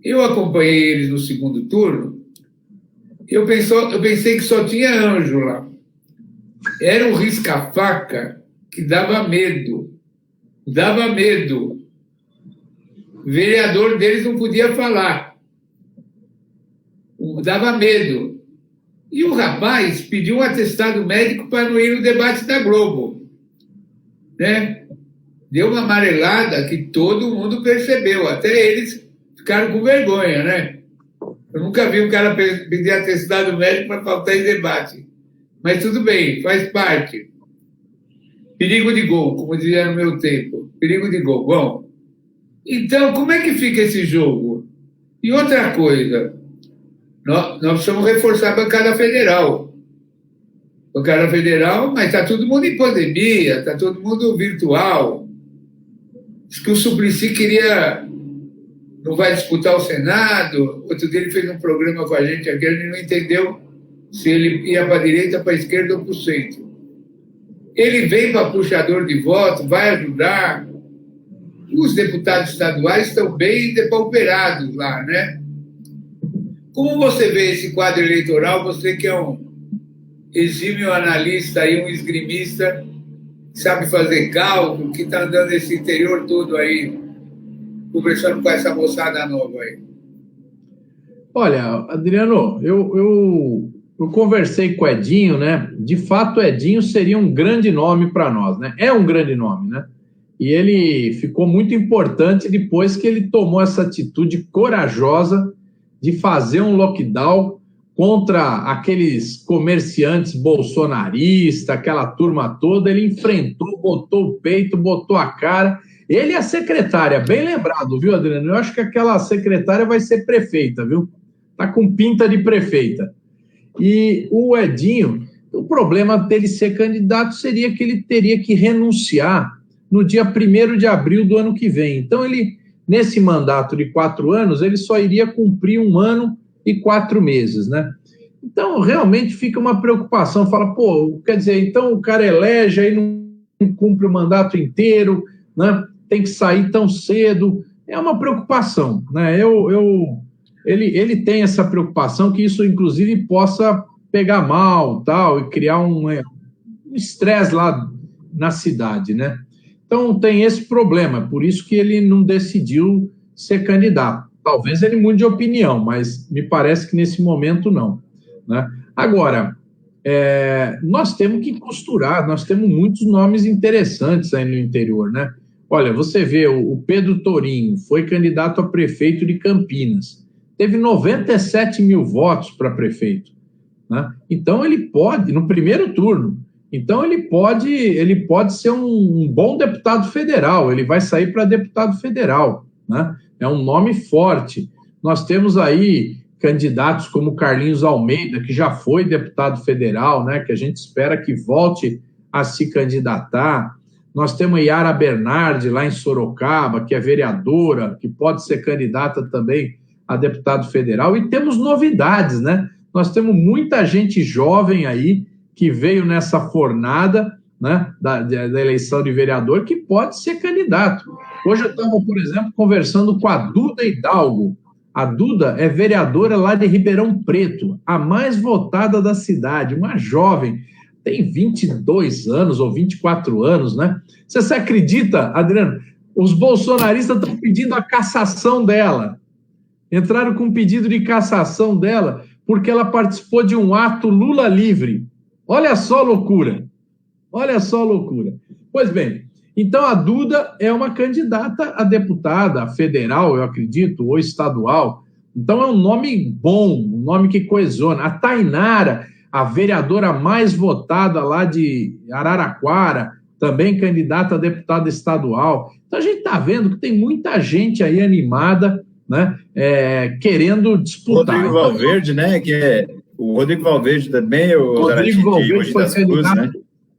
eu acompanhei eles no segundo turno, eu pensei que só tinha anjo lá. Era um risca-faca que dava medo. O vereador deles não podia falar. Dava medo. E o rapaz pediu um atestado médico para não ir no debate da Globo. Né? Deu uma amarelada que todo mundo percebeu. Até eles ficaram com vergonha, né? Eu nunca vi um cara pedir atestado médico para faltar em debate. Mas tudo bem, faz parte. Perigo de gol, como dizia no meu tempo. Perigo de gol. Bom, então, como é que fica esse jogo? E outra coisa, nós precisamos reforçar a bancada federal. Bancada federal, mas está todo mundo em pandemia, está todo mundo virtual. Diz que o Suplicy não vai disputar o Senado. Outro dia ele fez um programa com a gente aqui, ele não entendeu se ele ia para a direita, para a esquerda ou para o centro. Ele vem para puxador de voto, vai ajudar. Os deputados estaduais estão bem depauperados lá, né? Como você vê esse quadro eleitoral, você que é um exímio analista e um esgrimista, sabe fazer cálculo, que está andando esse interior todo aí, conversando com essa moçada nova aí. Olha, Adriano, eu conversei com o Edinho, né? De fato, o Edinho seria um grande nome para nós, né? É um grande nome, né? E ele ficou muito importante depois que ele tomou essa atitude corajosa de fazer um lockdown contra aqueles comerciantes bolsonaristas, aquela turma toda. Ele enfrentou, botou o peito, botou a cara. Ele e a secretária, bem lembrado, viu, Adriano? Eu acho que aquela secretária vai ser prefeita, viu? Tá com pinta de prefeita. E o Edinho, o problema dele ser candidato seria que ele teria que renunciar no dia 1º de abril do ano que vem. Então, ele, nesse mandato de 4 anos, ele só iria cumprir 1 ano e 4 meses, né? Então, realmente fica uma preocupação. Fala, pô, quer dizer, então o cara elege, aí não cumpre o mandato inteiro, né? Tem que sair tão cedo. É uma preocupação, né? Ele tem essa preocupação que isso, inclusive, possa pegar mal, tal, e criar um estresse lá na cidade, né? Então, tem esse problema, por isso que ele não decidiu ser candidato. Talvez ele mude de opinião, mas me parece que nesse momento não, né? Agora, nós temos que costurar, nós temos muitos nomes interessantes aí no interior, né? Olha, você vê, o Pedro Torinho foi candidato a prefeito de Campinas, teve 97 mil votos para prefeito, né? Então, ele pode, no primeiro turno, então ele pode ser um bom deputado federal, ele vai sair para deputado federal, né? É um nome forte. Nós temos aí candidatos como Carlinhos Almeida, que já foi deputado federal, né? Que a gente espera que volte a se candidatar. Nós temos Yara Bernardi, lá em Sorocaba, que é vereadora, que pode ser candidata também a deputado federal. E temos novidades, né? Nós temos muita gente jovem aí que veio nessa fornada, né, da eleição de vereador, que pode ser candidato. Hoje eu estava, por exemplo, conversando com a Duda Hidalgo. A Duda é vereadora lá de Ribeirão Preto, a mais votada da cidade, uma jovem, tem 22 anos ou 24 anos, né? Você se acredita, Adriano? Os bolsonaristas estão pedindo a cassação dela. Entraram com um pedido de cassação dela porque ela participou de um ato Lula livre. Olha só a loucura. Olha só a loucura. Pois bem, então a Duda é uma candidata a deputada federal, eu acredito, ou estadual. Então é um nome bom, um nome que coesiona. A a vereadora mais votada lá de Araraquara, também candidata a deputada estadual. Então, a gente está vendo que tem muita gente aí animada, né, querendo disputar. Rodrigo Valverde, né, o Rodrigo Valverde também, o Rodrigo Valverde foi candidato, né,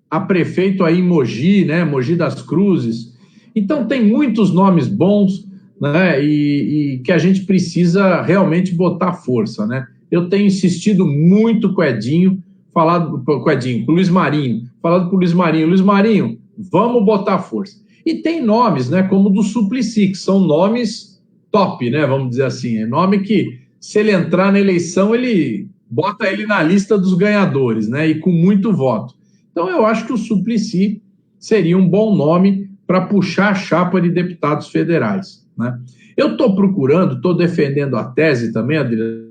a prefeito aí em Mogi, né, Mogi das Cruzes. Então, tem muitos nomes bons, né, e que a gente precisa realmente botar força, né. Eu tenho insistido muito com o Edinho, com o Luiz Marinho, falado com o Luiz Marinho, vamos botar força. E tem nomes, né, como o do Suplicy, que são nomes top, né, vamos dizer assim, é nome que, se ele entrar na eleição, ele bota ele na lista dos ganhadores, né, e com muito voto. Então, eu acho que o Suplicy seria um bom nome para puxar a chapa de deputados federais, né. Eu estou defendendo a tese também, Adriano,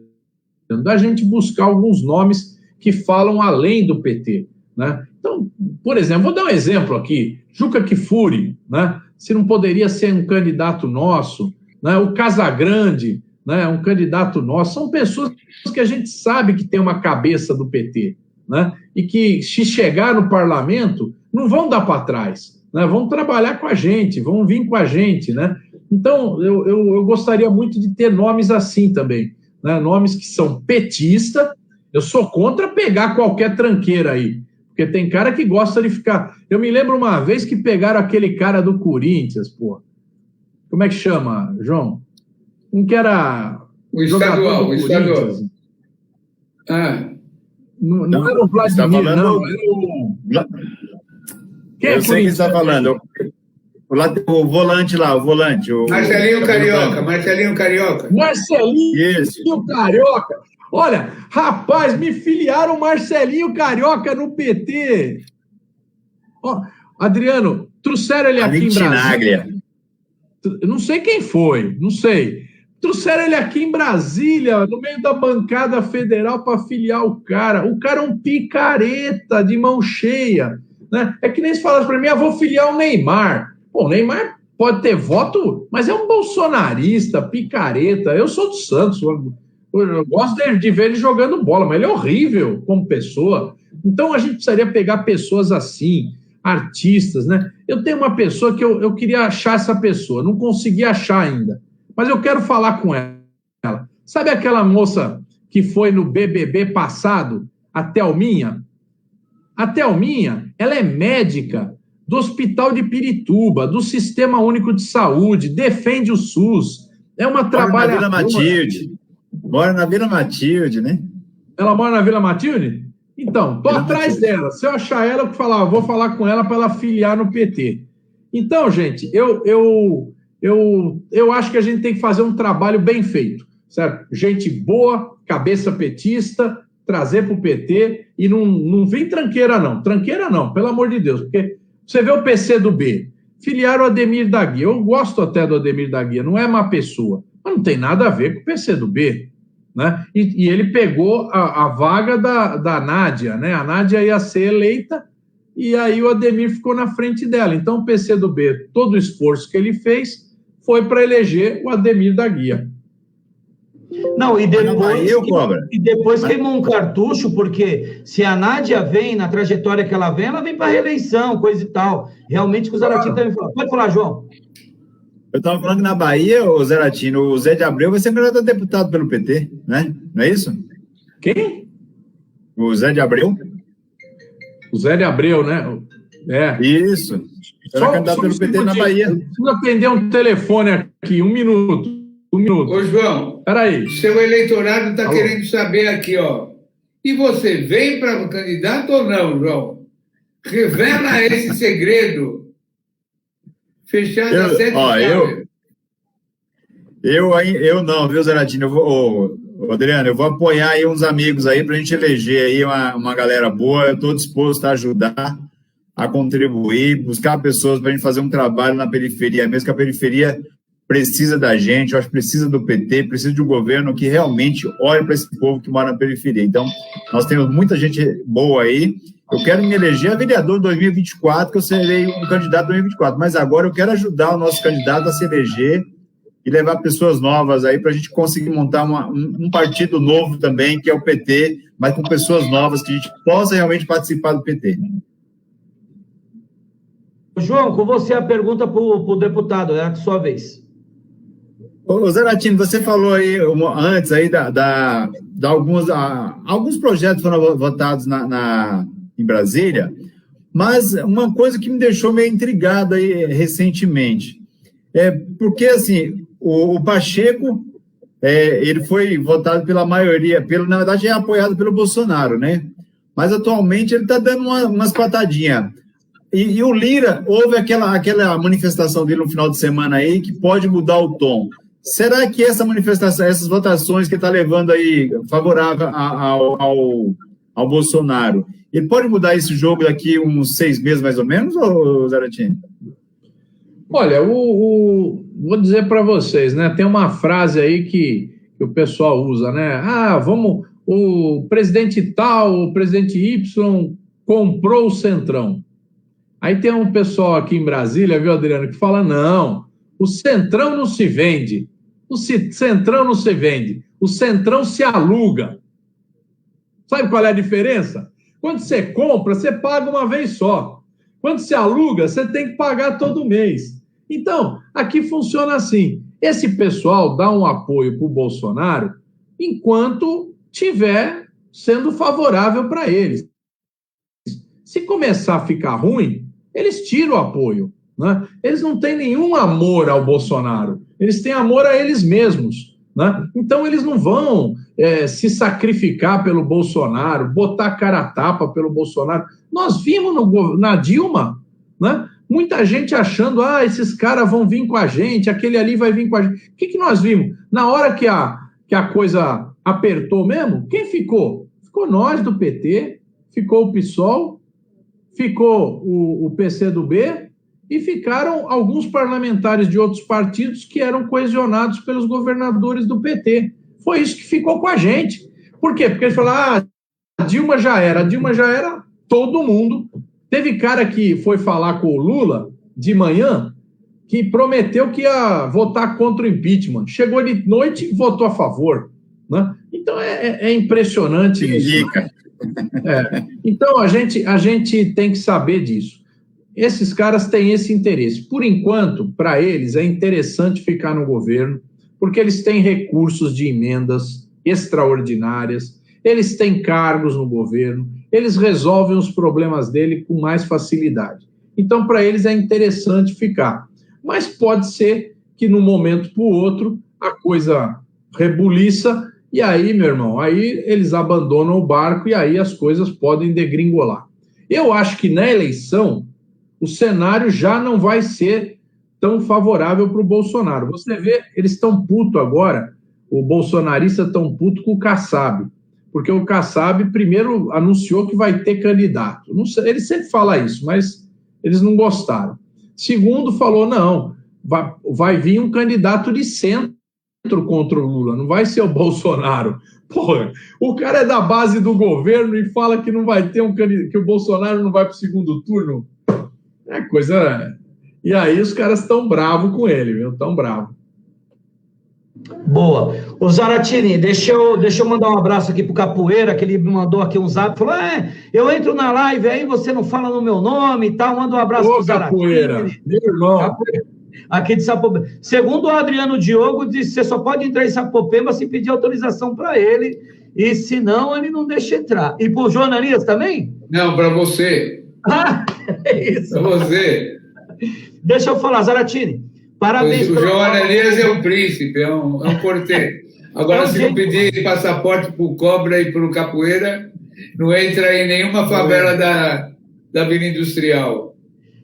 da gente buscar alguns nomes que falam além do PT, né? Então, por exemplo, vou dar um exemplo aqui, Juca Kfouri, né? Se não poderia ser um candidato nosso, né? O Casagrande, né? Um candidato nosso, são pessoas que a gente sabe que tem uma cabeça do PT, né? E que, se chegar no parlamento, não vão dar para trás, né? Vão trabalhar com a gente, vão vir com a gente, né? Então, eu gostaria muito de ter nomes assim também, né? Nomes que são petistas. Eu sou contra pegar qualquer tranqueira aí, porque tem cara que gosta de ficar... Eu me lembro uma vez que pegaram aquele cara do Corinthians, pô. Como é que chama, João? Um que era... O estadual. Não era o Vladimir, não. Era o... Quem eu sei quem está falando. O volante lá, o volante. Marcelinho Carioca. Marcelinho Carioca. Olha, rapaz, me filiaram Marcelinho Carioca no PT. Ó, Adriano, trouxeram ele aqui em Brasília. Eu não sei quem foi, não sei. Trouxeram ele aqui em Brasília, no meio da bancada federal, para filiar o cara. O cara é um picareta de mão cheia, né? É que nem se falasse para mim, vou filiar o Neymar. Pô, o Neymar pode ter voto, mas é um bolsonarista, picareta. Eu sou do Santos, eu gosto de ver ele jogando bola, mas ele é horrível como pessoa. Então, a gente precisaria pegar pessoas assim, artistas, né? Eu tenho uma pessoa que eu queria achar essa pessoa, não consegui achar ainda, mas eu quero falar com ela. Sabe aquela moça que foi no BBB passado, a Thelminha? A Thelminha, ela é médica do Hospital de Pirituba, do Sistema Único de Saúde, defende o SUS, é uma trabalhadora... Mora na Vila Matilde, né? Ela mora na Vila Matilde? Então, tô atrás dela. Se eu achar ela, eu vou falar com ela para ela filiar no PT. Então, gente, eu acho que a gente tem que fazer um trabalho bem feito, certo? Gente boa, cabeça petista, trazer para o PT e não vem tranqueira não, pelo amor de Deus, porque você vê o PCdoB, filiaram o Ademir da Guia, eu gosto até do Ademir da Guia, não é má pessoa, mas não tem nada a ver com o PCdoB, né? E ele pegou a vaga da Nádia, né? A Nádia ia ser eleita e aí o Ademir ficou na frente dela. Então o PCdoB, todo o esforço que ele fez foi para eleger o Ademir da Guia. Não, e depois queimou um cartucho, porque se a Nádia vem, na trajetória que ela vem para a reeleição, coisa e tal. Realmente que o Zaratini também falou. Pode falar, João. Eu estava falando que na Bahia, o Zaratini, o Zé de Abreu vai ser candidato a deputado pelo PT, né? Não é isso? Quem? O Zé de Abreu. O Zé de Abreu, né? É. Isso. Será candidato pelo PT na Bahia. Preciso atender um telefone aqui, um minuto. Ô, João, peraí. Seu eleitorado está querendo saber aqui, ó. E você vem para candidato ou não, João? Revela esse segredo. Fechado a 7 eu não, viu, Zaratini? Adriano, eu vou apoiar aí uns amigos aí para a gente eleger aí uma galera boa. Eu estou disposto a ajudar, a contribuir, buscar pessoas para a gente fazer um trabalho na periferia, mesmo que a periferia precisa da gente, eu acho que precisa do PT, precisa de um governo que realmente olhe para esse povo que mora na periferia. Então, nós temos muita gente boa aí. Eu quero me eleger a vereador em 2024, que eu serei um candidato em 2024, mas agora eu quero ajudar o nosso candidato a se eleger e levar pessoas novas aí para a gente conseguir montar um partido novo também, que é o PT, mas com pessoas novas, que a gente possa realmente participar do PT. João, com você a pergunta para o deputado, é a sua vez. Ô, Zaratini, você falou aí antes aí alguns projetos foram votados em Brasília, mas uma coisa que me deixou meio intrigado aí recentemente porque assim o Pacheco ele foi votado pela maioria, na verdade é apoiado pelo Bolsonaro, né? Mas atualmente ele está dando umas patadinhas. E o Lira, houve aquela manifestação dele no final de semana aí que pode mudar o tom. Será que essa manifestação, essas votações que está levando aí favorável ao Bolsonaro, ele pode mudar esse jogo daqui uns 6 meses mais ou menos, ou Zaratini? Olha, vou dizer para vocês, né? Tem uma frase aí que o pessoal usa, né? O presidente tal, o presidente Y comprou o Centrão. Aí tem um pessoal aqui em Brasília, viu, Adriano, que fala, não, o Centrão não se vende. O Centrão não se vende. O Centrão se aluga. Sabe qual é a diferença? Quando você compra, você paga uma vez só. Quando você aluga, você tem que pagar todo mês. Então, aqui funciona assim. Esse pessoal dá um apoio para o Bolsonaro enquanto tiver sendo favorável para eles. Se começar a ficar ruim, eles tiram o apoio, né? Eles não têm nenhum amor ao Bolsonaro. Eles têm amor a eles mesmos, né? Então, eles não vão se sacrificar pelo Bolsonaro, botar cara a tapa pelo Bolsonaro. Nós vimos na Dilma, né? Muita gente achando, esses caras vão vir com a gente, aquele ali vai vir com a gente. O que nós vimos? Na hora que a coisa apertou mesmo, quem ficou? Ficou nós do PT, ficou o PSOL, ficou o PCdoB e ficaram alguns parlamentares de outros partidos que eram coesionados pelos governadores do PT. Foi isso que ficou com a gente. Por quê? Porque eles falaram, a Dilma já era todo mundo. Teve cara que foi falar com o Lula de manhã que prometeu que ia votar contra o impeachment. Chegou de noite e votou a favor, né? Então é impressionante isso. Então a gente tem que saber disso. Esses caras têm esse interesse. Por enquanto, para eles é interessante ficar no governo, porque eles têm recursos de emendas extraordinárias, eles têm cargos no governo, eles resolvem os problemas dele com mais facilidade. Então, para eles é interessante ficar. Mas pode ser que, num momento para o outro, a coisa rebuliça, e aí, meu irmão, aí eles abandonam o barco e aí as coisas podem degringolar. Eu acho que na eleição, o cenário já não vai ser tão favorável para o Bolsonaro. Você vê, eles estão putos agora, o bolsonarista estão puto com o Kassab, porque o Kassab primeiro anunciou que vai ter candidato. Não sei, ele sempre fala isso, mas eles não gostaram. Segundo, falou, não, vai vir um candidato de centro contra o Lula, não vai ser o Bolsonaro. Porra, o cara é da base do governo e fala que não vai ter que o Bolsonaro não vai para o segundo turno. É coisa... E aí os caras estão bravos com ele, viu? Estão bravos. Boa. O Zaratini, deixa eu mandar um abraço aqui pro Capoeira, que ele me mandou aqui um zap, falou, eu entro na live aí, você não fala no meu nome e tal, manda um abraço pro Zaratini. Capoeira, meu irmão. Capoeira, aqui de Sapopemba. Segundo o Adriano Diogo, disse, você só pode entrar em Sapopemba se pedir autorização para ele, e se não, ele não deixa entrar. E pro João Ananias também? Não, para você. É isso. Para você. Deixa eu falar, Zaratini. Parabéns. O João Ananias é um príncipe, é um porteiro. Agora, se não pedir passaporte para o Cobra e para o Capoeira, não entra em nenhuma favela da Vila Industrial.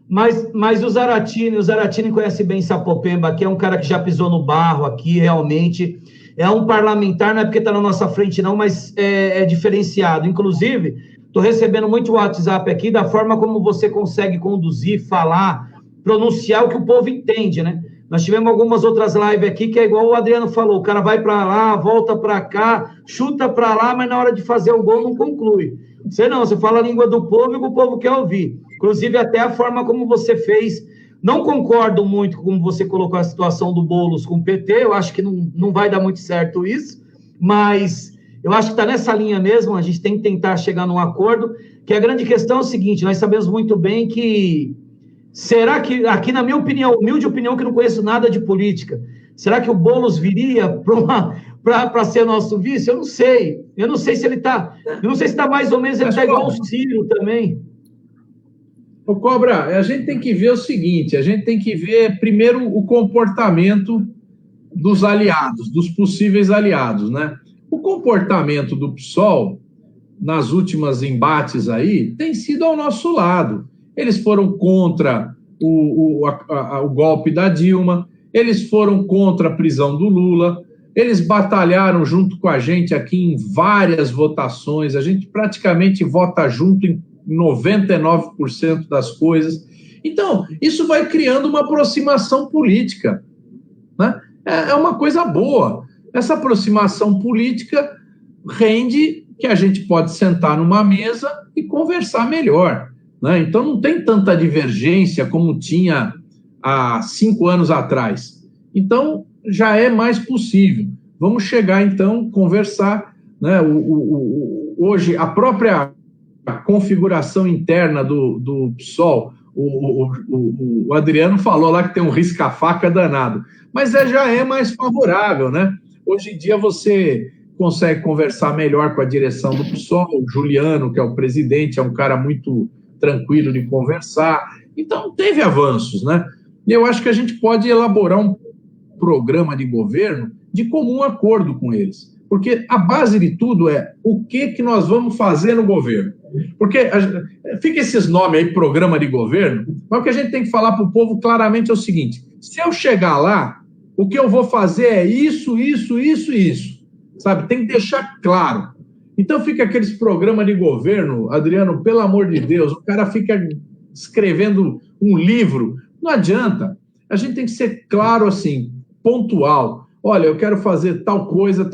Mas o Zaratini conhece bem Sapopemba, aqui é um cara que já pisou no barro aqui, realmente. É um parlamentar, não é porque está na nossa frente, não, mas é diferenciado. Inclusive, estou recebendo muito WhatsApp aqui da forma como você consegue conduzir, falar, pronunciar o que o povo entende, né? Nós tivemos algumas outras lives aqui que é igual o Adriano falou, o cara vai para lá, volta para cá, chuta para lá, mas na hora de fazer o gol não conclui. Você fala a língua do povo e o povo quer ouvir. Inclusive até a forma como você fez Não concordo muito com como você colocou a situação do Boulos com o PT, eu acho que não vai dar muito certo isso, mas eu acho que está nessa linha mesmo, a gente tem que tentar chegar num acordo, que a grande questão é o seguinte, nós sabemos muito bem que, será que, aqui na minha opinião, humilde opinião, que não conheço nada de política, será que o Boulos viria para ser nosso vice? Eu não sei se ele está, eu não sei se está mais ou menos, ele está igual o Ciro também. Ô, Cobra, a gente tem que ver o seguinte, a gente tem que ver primeiro o comportamento dos aliados, dos possíveis aliados, né? O comportamento do PSOL, nas últimas embates aí, tem sido ao nosso lado. Eles foram contra o golpe da Dilma, eles foram contra a prisão do Lula, eles batalharam junto com a gente aqui em várias votações, a gente praticamente vota junto em 99% das coisas. Então, isso vai criando uma aproximação política, né? É uma coisa boa. Essa aproximação política rende que a gente pode sentar numa mesa e conversar melhor, né? Então, não tem tanta divergência como tinha há 5 anos atrás. Então, já é mais possível. Vamos chegar, então, conversar, né? Hoje, a própria configuração interna do PSOL, o Adriano falou lá que tem um risca-faca danado, mas já é mais favorável, né? Hoje em dia você consegue conversar melhor com a direção do PSOL, o Juliano, que é o presidente, é um cara muito tranquilo de conversar, então teve avanços, né? E eu acho que a gente pode elaborar um programa de governo de comum acordo com eles, porque a base de tudo é o que nós vamos fazer no governo. Porque fica esses nomes aí, programa de governo, mas o que a gente tem que falar para o povo claramente é o seguinte, se eu chegar lá, o que eu vou fazer é isso, sabe? Tem que deixar claro. Então fica aqueles programas de governo, Adriano, pelo amor de Deus, o cara fica escrevendo um livro, não adianta. A gente tem que ser claro assim, pontual. Olha, eu quero fazer tal coisa,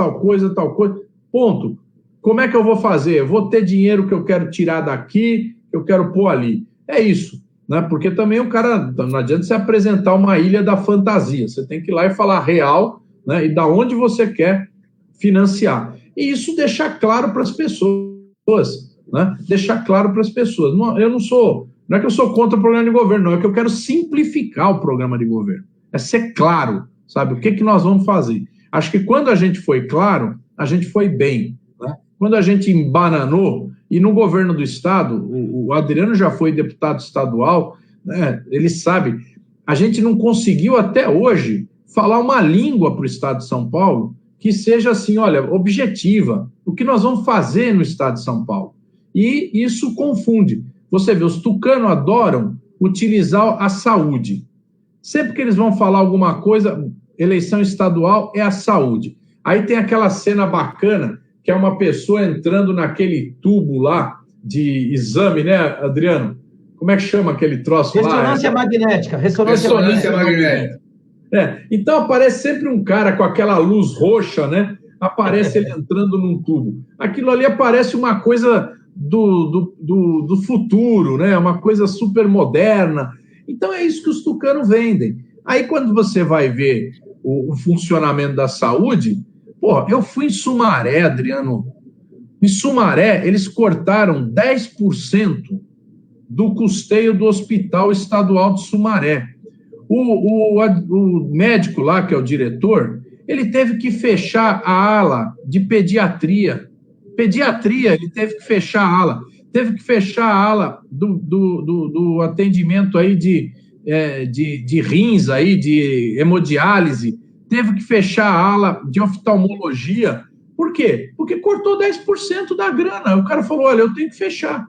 ponto. Como é que eu vou fazer? Eu vou ter dinheiro que eu quero tirar daqui, que eu quero pôr ali. É isso, né? Porque também o cara, não adianta você apresentar uma ilha da fantasia, você tem que ir lá e falar real, né? E da onde você quer financiar. E isso deixar claro para as pessoas, né? Deixar claro para as pessoas. Não é que eu sou contra o programa de governo, não, é que eu quero simplificar o programa de governo. É ser claro, sabe? O que nós vamos fazer? Acho que quando a gente foi claro, a gente foi bem, né? Quando a gente embananou, e no governo do Estado, o Adriano já foi deputado estadual, né? Ele sabe, a gente não conseguiu até hoje falar uma língua para o Estado de São Paulo que seja assim, olha, objetiva, o que nós vamos fazer no Estado de São Paulo. E isso confunde. Você vê, os tucanos adoram utilizar a saúde. Sempre que eles vão falar alguma coisa, eleição estadual é a saúde. Aí tem aquela cena bacana, que é uma pessoa entrando naquele tubo lá de exame, né, Adriano? Como é que chama aquele troço lá? Ressonância magnética. Ressonância magnética. Então aparece sempre um cara com aquela luz roxa, né? Aparece ele entrando num tubo. Aquilo ali aparece uma coisa do futuro, né? Uma coisa super moderna. Então é isso que os tucanos vendem. Aí quando você vai ver o funcionamento da saúde, eu fui em Sumaré, Adriano. Em Sumaré, eles cortaram 10% do custeio do Hospital Estadual de Sumaré. O médico lá, que é o diretor, ele teve que fechar a ala de pediatria. Ele teve que fechar a ala. Teve que fechar a ala do atendimento aí de rins, aí, de hemodiálise. Teve que fechar a ala de oftalmologia. Por quê? Porque cortou 10% da grana. O cara falou, olha, eu tenho que fechar.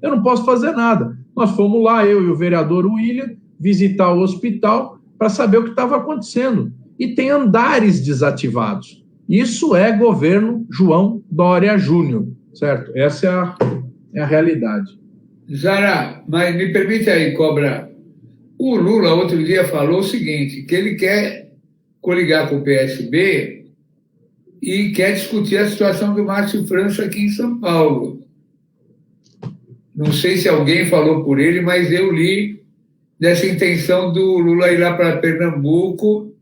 Eu não posso fazer nada. Nós fomos lá, eu e o vereador William, visitar o hospital para saber o que estava acontecendo. E tem andares desativados. Isso é governo João Dória Júnior, certo? Essa é a realidade. Zara, mas me permite aí, Cobra. O Lula, outro dia, falou o seguinte, que ele quer coligar com o PSB e quer discutir a situação do Márcio França aqui em São Paulo. Não sei se alguém falou por ele, mas eu li dessa intenção do Lula ir lá para Pernambuco,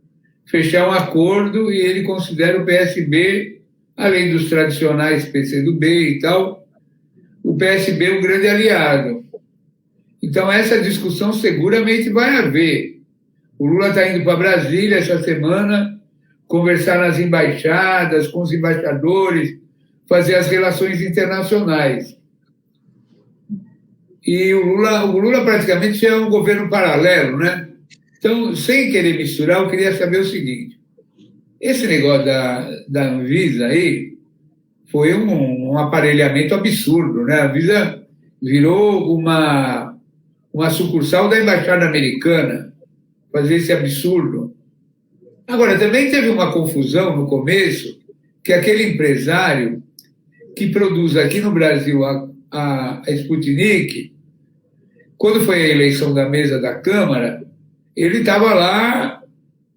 fechar um acordo, e ele considera o PSB, além dos tradicionais PCdoB e tal, o PSB um grande aliado. Então, essa discussão seguramente vai haver. O Lula está indo para Brasília essa semana, conversar nas embaixadas, com os embaixadores, fazer as relações internacionais. E o Lula praticamente é um governo paralelo, né? Então, sem querer misturar, eu queria saber o seguinte: esse negócio da Anvisa aí foi um aparelhamento absurdo, né? A Anvisa virou uma sucursal da Embaixada Americana, fazer esse absurdo. Agora, também teve uma confusão no começo, que aquele empresário que produz aqui no Brasil a Sputnik, quando foi a eleição da mesa da Câmara, ele estava lá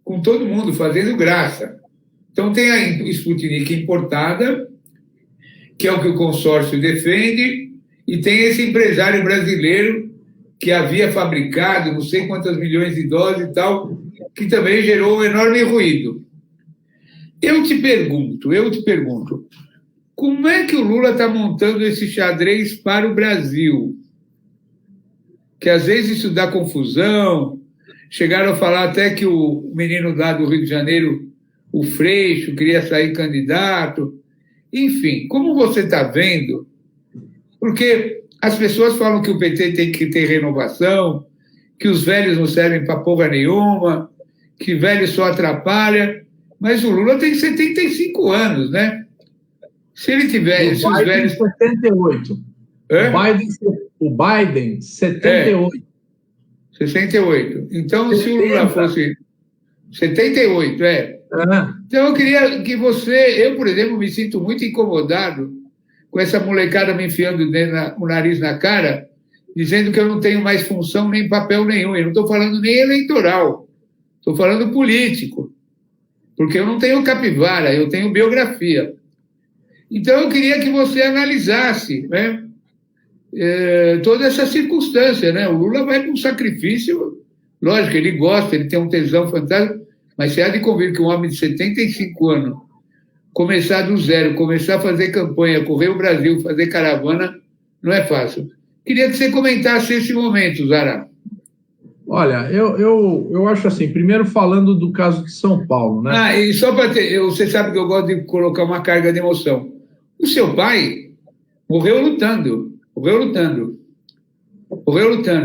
com todo mundo, fazendo graça. Então, tem a Sputnik importada, que é o que o consórcio defende, e tem esse empresário brasileiro que havia fabricado não sei quantas milhões de doses e tal, que também gerou um enorme ruído. Eu te pergunto, como é que o Lula está montando esse xadrez para o Brasil? Que às vezes isso dá confusão. Chegaram a falar até que o menino lá do Rio de Janeiro, o Freixo, queria sair candidato. Enfim, como você está vendo? Porque as pessoas falam que o PT tem que ter renovação, que os velhos não servem para porra nenhuma, que velho só atrapalha, mas o Lula tem 75 anos, né? Se ele tiver... Se os velhos... 78. O Biden, 78. 68. Então, 70. Se o Lula fosse... 78, é. Então, eu queria que você... Eu, por exemplo, me sinto muito incomodado com essa molecada me enfiando o nariz na cara, dizendo que eu não tenho mais função nem papel nenhum. Eu não estou falando nem eleitoral, estou falando político. Porque eu não tenho capivara, eu tenho biografia. Então, eu queria que você analisasse, né, toda essa circunstância, né? O Lula vai para um sacrifício, lógico, ele gosta, ele tem um tesão fantástico, mas você há de convir que um homem de 75 anos começar do zero, começar a fazer campanha, correr o Brasil, fazer caravana, não é fácil. Queria que você comentasse esse momento, Zara. Olha, eu acho assim, primeiro falando do caso de São Paulo, né? E só para ter, você sabe que eu gosto de colocar uma carga de emoção. O seu pai morreu lutando.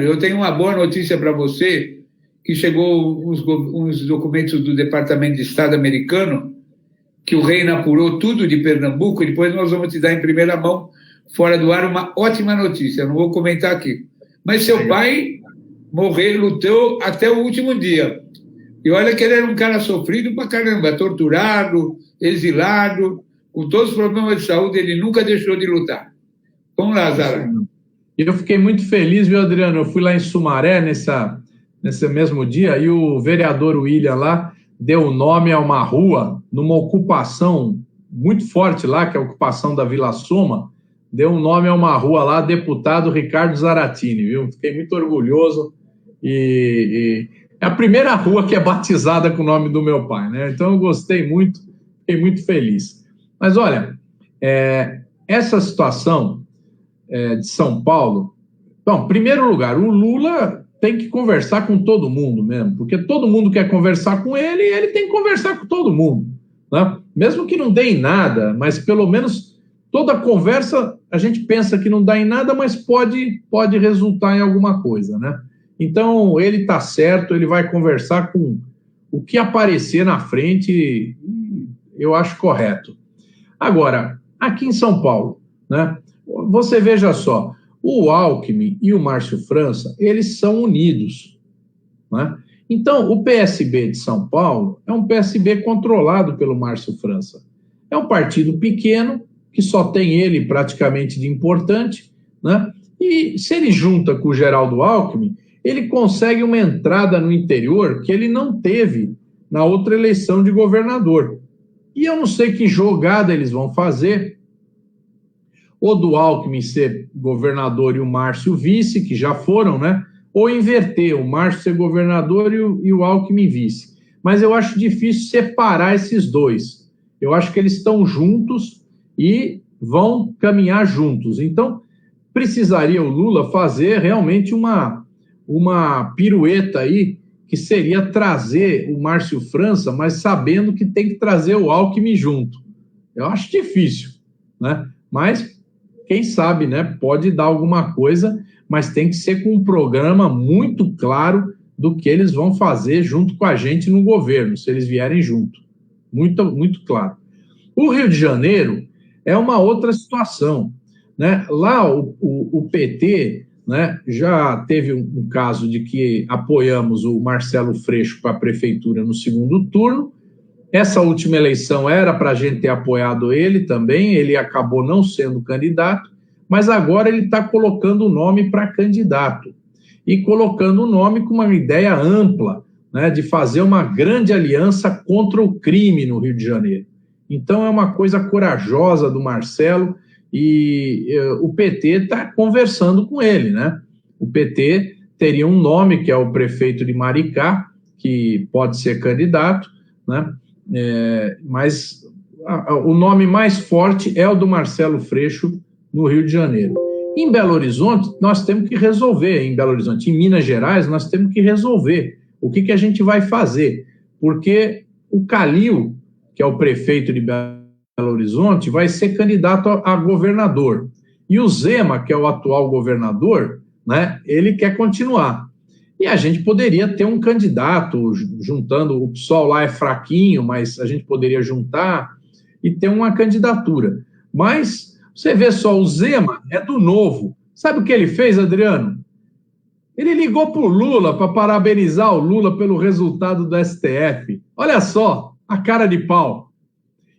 Eu tenho uma boa notícia para você, que chegou uns documentos do Departamento de Estado americano, que o Reina apurou tudo de Pernambuco, e depois nós vamos te dar em primeira mão, fora do ar, uma ótima notícia. Eu não vou comentar aqui. Mas seu pai lutou até o último dia. E olha que ele era um cara sofrido pra caramba, torturado, exilado, com todos os problemas de saúde, ele nunca deixou de lutar. Vamos lá, Zara. Eu fiquei muito feliz, viu, Adriano? Eu fui lá em Sumaré nesse mesmo dia, e o vereador William lá deu nome a uma rua numa ocupação muito forte lá, que é a ocupação da Vila Soma, deu um nome a uma rua lá, deputado Ricardo Zaratini, viu? Fiquei muito orgulhoso, e é a primeira rua que é batizada com o nome do meu pai, né? Então eu gostei muito, fiquei muito feliz. Mas olha, essa situação de São Paulo, bom, em primeiro lugar, o Lula tem que conversar com todo mundo mesmo, porque todo mundo quer conversar com ele, e ele tem que conversar com todo mundo, né? Mesmo que não dê em nada, mas pelo menos toda conversa a gente pensa que não dá em nada, mas pode resultar em alguma coisa, né? Então, ele está certo, ele vai conversar com o que aparecer na frente, eu acho correto. Agora, aqui em São Paulo, né? Você veja só, o Alckmin e o Márcio França, eles são unidos, né? Então, o PSB de São Paulo é um PSB controlado pelo Márcio França. É um partido pequeno, que só tem ele praticamente de importante, né? E se ele junta com o Geraldo Alckmin, ele consegue uma entrada no interior que ele não teve na outra eleição de governador. E eu não sei que jogada eles vão fazer, ou do Alckmin ser governador e o Márcio vice, que já foram, né? ou inverter, o Márcio ser governador e o Alckmin vice. Mas eu acho difícil separar esses dois. Eu acho que eles estão juntos e vão caminhar juntos. Então, precisaria o Lula fazer realmente uma pirueta aí, que seria trazer o Márcio França, mas sabendo que tem que trazer o Alckmin junto. Eu acho difícil, né? Mas, quem sabe, né? Pode dar alguma coisa, mas tem que ser com um programa muito claro do que eles vão fazer junto com a gente no governo, se eles vierem junto. Muito, muito claro. O Rio de Janeiro é uma outra situação, né? Lá o PT, né, já teve um caso de que apoiamos o Marcelo Freixo para a prefeitura no segundo turno. Essa última eleição era para a gente ter apoiado ele também, ele acabou não sendo candidato, mas agora ele está colocando o nome para candidato e colocando o nome com uma ideia ampla, né, de fazer uma grande aliança contra o crime no Rio de Janeiro. Então é uma coisa corajosa do Marcelo e o PT está conversando com ele, né? O PT teria um nome, que é o prefeito de Maricá, que pode ser candidato, né? Mas o nome mais forte é o do Marcelo Freixo no Rio de Janeiro. Em Belo Horizonte, nós temos que resolver, em Minas Gerais, nós temos que resolver o que a gente vai fazer, porque o Calil, que é o prefeito de Belo Horizonte, vai ser candidato a governador. E o Zema, que é o atual governador, né, ele quer continuar. E a gente poderia ter um candidato, juntando, o PSOL lá é fraquinho, mas a gente poderia juntar e ter uma candidatura. Mas você vê só, o Zema é do Novo. Sabe o que ele fez, Adriano? Ele ligou para o Lula para parabenizar o Lula pelo resultado do STF. Olha só, a cara de pau.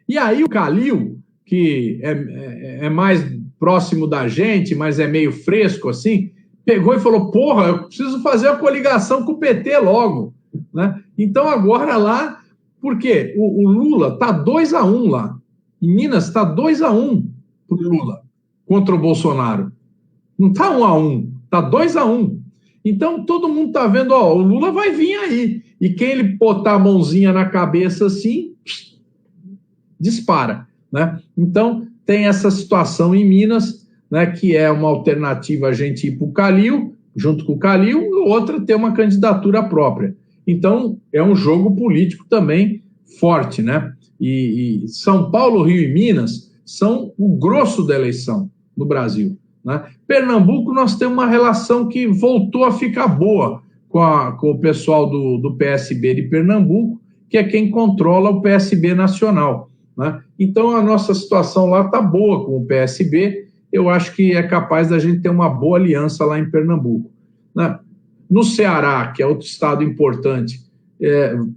E aí o Calil, que é mais próximo da gente, mas é meio fresco assim, pegou e falou, porra, eu preciso fazer a coligação com o PT logo, né? Então agora lá, por quê? O Lula está 2-1 lá. Em Minas está 2-1 para o Lula contra o Bolsonaro. Não está 1-1, está 2-1. Então todo mundo está vendo, ó, o Lula vai vir aí. E quem ele botar a mãozinha na cabeça assim, dispara, né? Então tem essa situação em Minas, né, que é uma alternativa a gente ir para o Calil, junto com o Calil, e outra ter uma candidatura própria. Então é um jogo político também forte, né? E São Paulo, Rio e Minas são o grosso da eleição no Brasil, né? Pernambuco, nós temos uma relação que voltou a ficar boa com o pessoal do PSB de Pernambuco, que é quem controla o PSB nacional, né? Então a nossa situação lá está boa com o PSB. Eu acho que é capaz da gente ter uma boa aliança lá em Pernambuco, né? No Ceará, que é outro estado importante,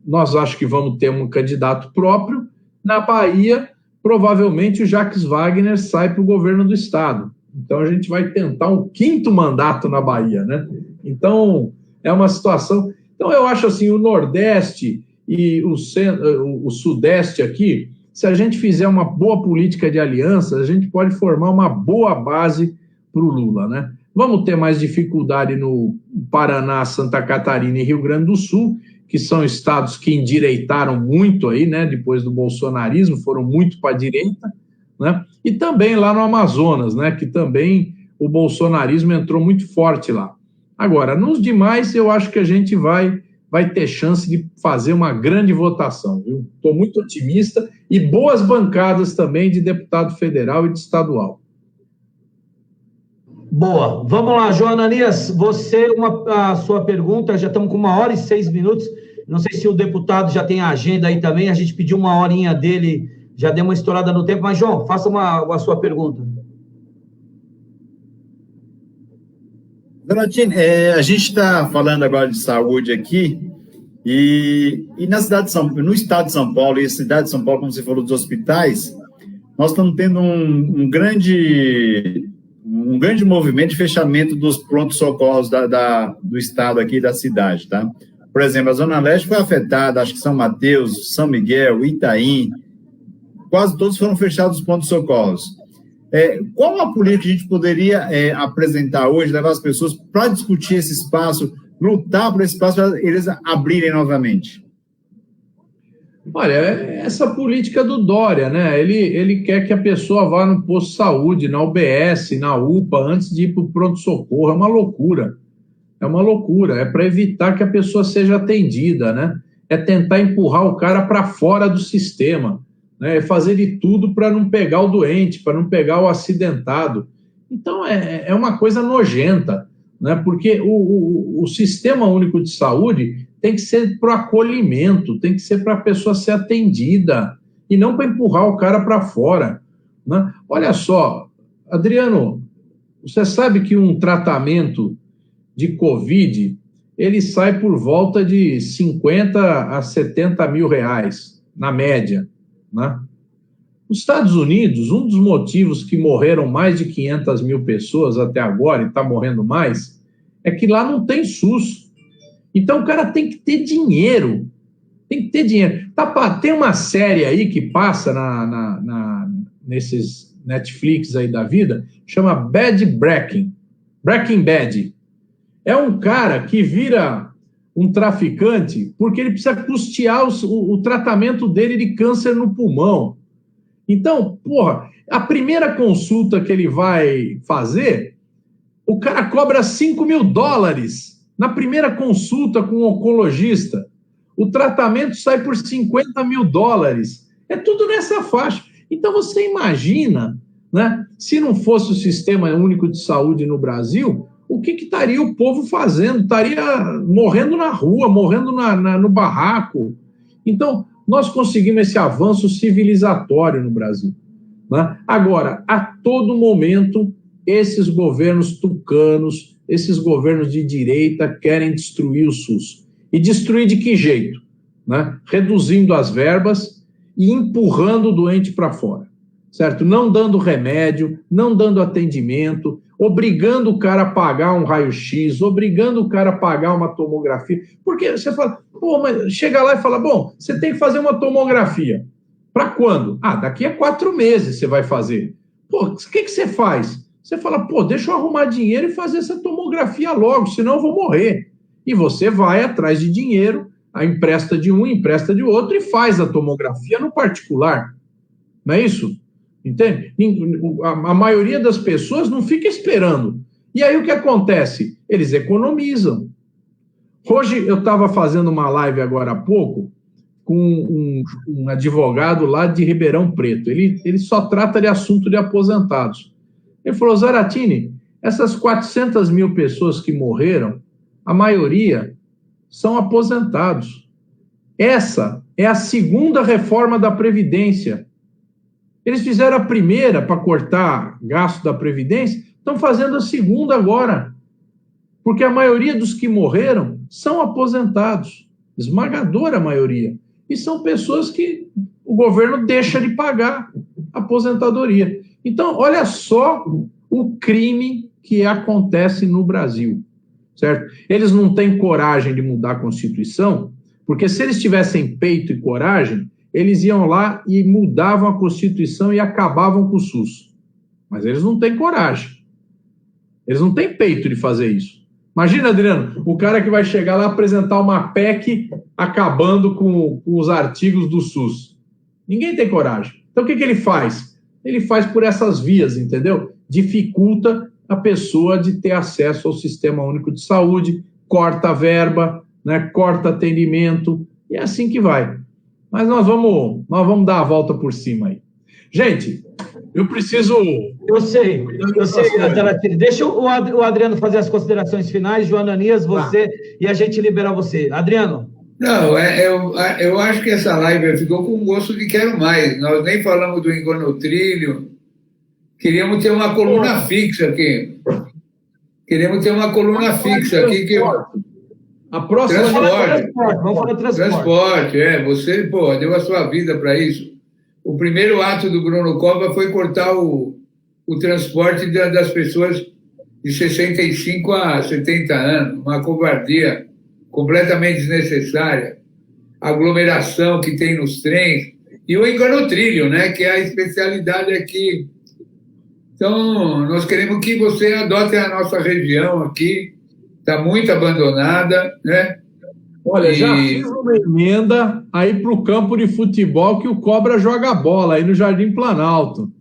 nós acho que vamos ter um candidato próprio. Na Bahia, provavelmente o Jacques Wagner sai para o governo do estado. Então a gente vai tentar um 5º mandato na Bahia, né? Então é uma situação. Então eu acho assim, o Nordeste e o Sudeste aqui, se a gente fizer uma boa política de aliança, a gente pode formar uma boa base para o Lula, né? Vamos ter mais dificuldade no Paraná, Santa Catarina e Rio Grande do Sul, que são estados que endireitaram muito aí, né? Depois do bolsonarismo, foram muito para a direita, né? E também lá no Amazonas, né? Que também o bolsonarismo entrou muito forte lá. Agora, nos demais, eu acho que a gente vai ter chance de fazer uma grande votação, viu? Estou muito otimista, e boas bancadas também de deputado federal e de estadual. Boa. Vamos lá, João Ananias, você, a sua pergunta, já estamos com 1h e 6 minutos, não sei se o deputado já tem a agenda aí também, a gente pediu 1 horinha dele, já deu uma estourada no tempo, mas, João, faça a sua pergunta. Donatini, a gente está falando agora de saúde aqui, e no estado de São Paulo, e a cidade de São Paulo, como você falou, dos hospitais, nós estamos tendo um grande movimento de fechamento dos prontos-socorros do estado aqui, da cidade, tá? Por exemplo, a Zona Leste foi afetada, acho que São Mateus, São Miguel, Itaim, quase todos foram fechados os prontos-socorros. Qual a política que a gente poderia apresentar hoje, levar as pessoas para discutir esse espaço, lutar por esse espaço para eles abrirem novamente? Olha, essa política do Dória, né? Ele quer que a pessoa vá no posto de saúde, na UBS, na UPA, antes de ir para o pronto-socorro. É uma loucura. É uma loucura. É para evitar que a pessoa seja atendida, né? É tentar empurrar o cara para fora do sistema, né? É fazer de tudo para não pegar o doente, para não pegar o acidentado. Então, é uma coisa nojenta, né? Porque o Sistema Único de Saúde tem que ser para o acolhimento, tem que ser para a pessoa ser atendida, e não para empurrar o cara para fora, né? Olha só, Adriano, você sabe que um tratamento de Covid, ele sai por volta de 50 a 70 mil reais, na média, né? Nos Estados Unidos, um dos motivos que morreram mais de 500 mil pessoas até agora, e está morrendo mais, é que lá não tem SUS. Então, o cara tem que ter dinheiro. Tem que ter dinheiro. Tem uma série aí que passa nesses Netflix aí da vida, chama Breaking Bad. É um cara que vira um traficante porque ele precisa custear o tratamento dele de câncer no pulmão. Então, a primeira consulta que ele vai fazer, o cara cobra $5.000 na primeira consulta com o oncologista. O tratamento sai por $50.000. É tudo nessa faixa. Então, você imagina, né, se não fosse o Sistema Único de Saúde no Brasil, o que estaria o povo fazendo? Estaria morrendo na rua, morrendo no barraco. Então, nós conseguimos esse avanço civilizatório no Brasil, né? Agora, a todo momento, esses governos tucanos, esses governos de direita querem destruir o SUS. E destruir de que jeito? Né? Reduzindo as verbas e empurrando o doente para fora, certo? Não dando remédio, não dando atendimento, obrigando o cara a pagar um raio-x, obrigando o cara a pagar uma tomografia. Porque você fala, mas chega lá e fala, você tem que fazer uma tomografia. Para quando? Daqui a 4 meses você vai fazer. O que você faz? Você fala, deixa eu arrumar dinheiro e fazer essa tomografia logo, senão eu vou morrer. E você vai atrás de dinheiro, empresta de um, empresta de outro e faz a tomografia no particular. Não é isso? Entende? A maioria das pessoas não fica esperando. E aí o que acontece? Eles economizam. Hoje eu estava fazendo uma live agora há pouco com um advogado lá de Ribeirão Preto. Ele só trata de assunto de aposentados. Ele falou, Zaratini, essas 400 mil pessoas que morreram, a maioria são aposentados. Essa é a segunda reforma da Previdência. Eles fizeram a primeira para cortar gasto da Previdência, estão fazendo a segunda agora. Porque a maioria dos que morreram são aposentados. Esmagadora maioria. E são pessoas que o governo deixa de pagar a aposentadoria. Então, olha só o crime que acontece no Brasil, certo? Eles não têm coragem de mudar a Constituição, porque se eles tivessem peito e coragem, eles iam lá e mudavam a Constituição e acabavam com o SUS. Mas eles não têm coragem. Eles não têm peito de fazer isso. Imagina, Adriano, o cara que vai chegar lá apresentar uma PEC acabando com os artigos do SUS. Ninguém tem coragem. Então, o que ele faz? Ele faz por essas vias, entendeu? Dificulta a pessoa de ter acesso ao Sistema Único de Saúde, corta a verba, né, corta atendimento, e é assim que vai. Mas nós vamos dar a volta por cima aí. Gente, eu preciso... Eu sei, Zaratini. Deixa o Adriano fazer as considerações finais, João Ananias, você, e a gente liberar você. Adriano. Não, eu acho que essa live ficou com gosto de quero mais. Nós nem falamos do Engonotrilho. Queríamos ter uma coluna fixa aqui. A próxima... Transporte. Vamos falar de transporte. Transporte, você, deu a sua vida para isso. O primeiro ato do Bruno Covas foi cortar o transporte das pessoas de 65 a 70 anos. Uma covardia completamente desnecessária. A aglomeração que tem nos trens. E o Engonotrilho, né, que é a especialidade aqui Então, nós queremos que você adote a nossa região aqui, está muito abandonada, né? Olha, já fiz uma emenda aí para o campo de futebol que o Cobra joga bola aí no Jardim Planalto.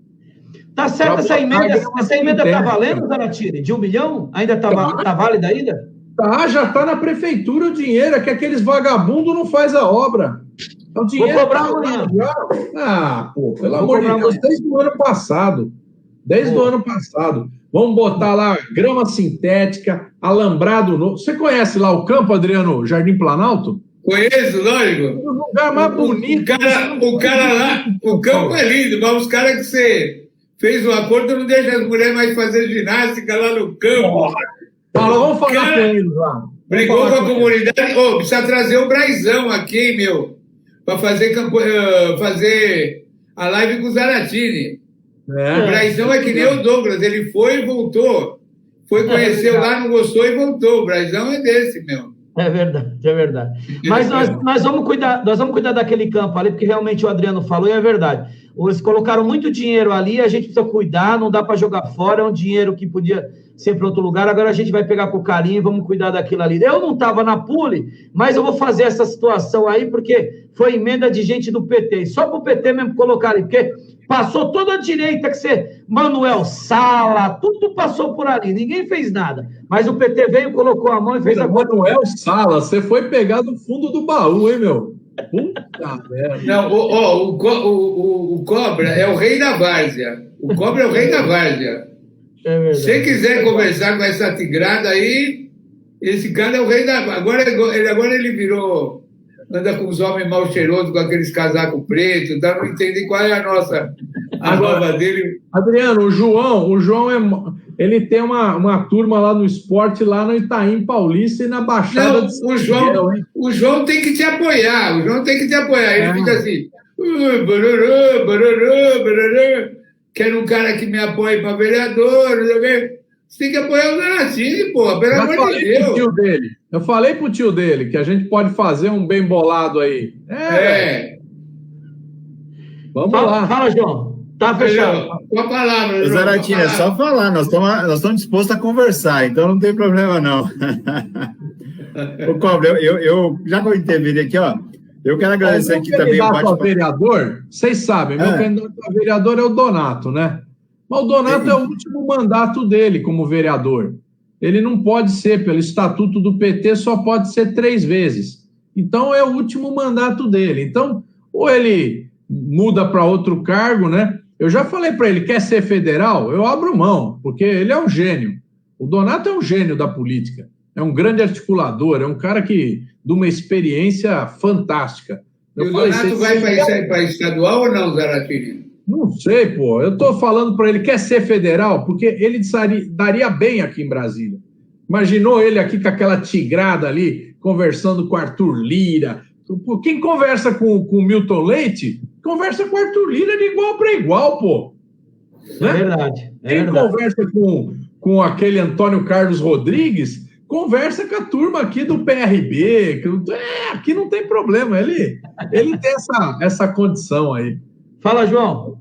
Tá certo, essa emenda tá valendo, Zaratini? De 1 milhão? Ainda tá válida ainda? Tá, já tá na prefeitura o dinheiro, é que aqueles vagabundos não faz a obra. O dinheiro vou cobrar amanhã. Pô, pelo amor de Deus, desde o ano passado. Desde o ano passado. Vamos botar lá grama sintética, alambrado novo. Você conhece lá o campo, Adriano, Jardim Planalto? Conheço, lógico. O lugar mais bonito. O cara lá, o campo é lindo, mas os caras que você fez o acordo não deixa as mulheres mais fazer ginástica lá no campo. Vamos falar com eles lá. Brigou com a comunidade. Precisa trazer o Braizão aqui, meu, para fazer a live com o Zaratini. O Braizão é que nem o Douglas, ele foi e voltou. Foi, conheceu lá, não gostou e voltou. O Braizão é desse, meu. É verdade, é verdade. Mas nós vamos cuidar daquele campo ali, porque realmente o Adriano falou e é verdade. Eles colocaram muito dinheiro ali, a gente precisa cuidar, não dá para jogar fora, é um dinheiro que podia ser para outro lugar, agora a gente vai pegar com carinho e vamos cuidar daquilo ali. Eu não estava na Pule, mas eu vou fazer essa situação aí, porque foi emenda de gente do PT, e só para o PT mesmo colocar ali, porque passou toda a direita, que você, Manuel Sala, tudo passou por ali, ninguém fez nada, mas o PT veio, colocou a mão e fez a coisa. Manuel Sala, você foi pegar do fundo do baú, hein, meu? Puta merda. Não, o Cobra é o rei da várzea. O Cobra é o rei da várzea. É se você quiser conversar com essa tigrada aí, esse cara é o rei da várzea. Agora ele virou, anda com os homens mal cheirosos, com aqueles casacos pretos, tá? Não entendi qual é a nova dele. Adriano, o João ele tem uma turma lá no esporte, lá no Itaim Paulista e na Baixada de São Miguel. O João tem que te apoiar, Ele fica assim, quero um cara que me apoie para vereador, você tem que apoiar o Zaratini, pô, pelo amor de Deus. Eu falei pro tio dele que a gente pode fazer um bem bolado aí. Vamos lá. Fala, João. Tá fechado. Com a palavra. Zaratini, é só falar, nós estamos dispostos a conversar, então não tem problema, não. Ô, Cobra, eu já que eu intervir aqui, ó, eu quero agradecer aqui também o candidato a vereador, vocês sabem, meu candidato a vereador é o Donato, né? Mas o Donato é o último mandato dele como vereador. Ele não pode ser, pelo estatuto do PT, só pode ser 3 vezes. Então, é o último mandato dele. Então, ou ele muda para outro cargo, né? Eu já falei para ele, quer ser federal? Eu abro mão, porque ele é um gênio. O Donato é um gênio da política. É um grande articulador, é um cara de uma experiência fantástica. E o Donato vai para estadual ou não, Zaratini? Não sei, pô. Eu estou falando para ele, quer ser federal? Porque ele daria bem aqui em Brasília. Imaginou ele aqui com aquela tigrada ali, conversando com Arthur Lira. Quem conversa com o Milton Leite, conversa com Arthur Lira de igual para igual, pô. É verdade. Quem conversa com aquele Antônio Carlos Rodrigues, conversa com a turma aqui do PRB. Aqui não tem problema. Ele tem essa condição aí. Fala, João.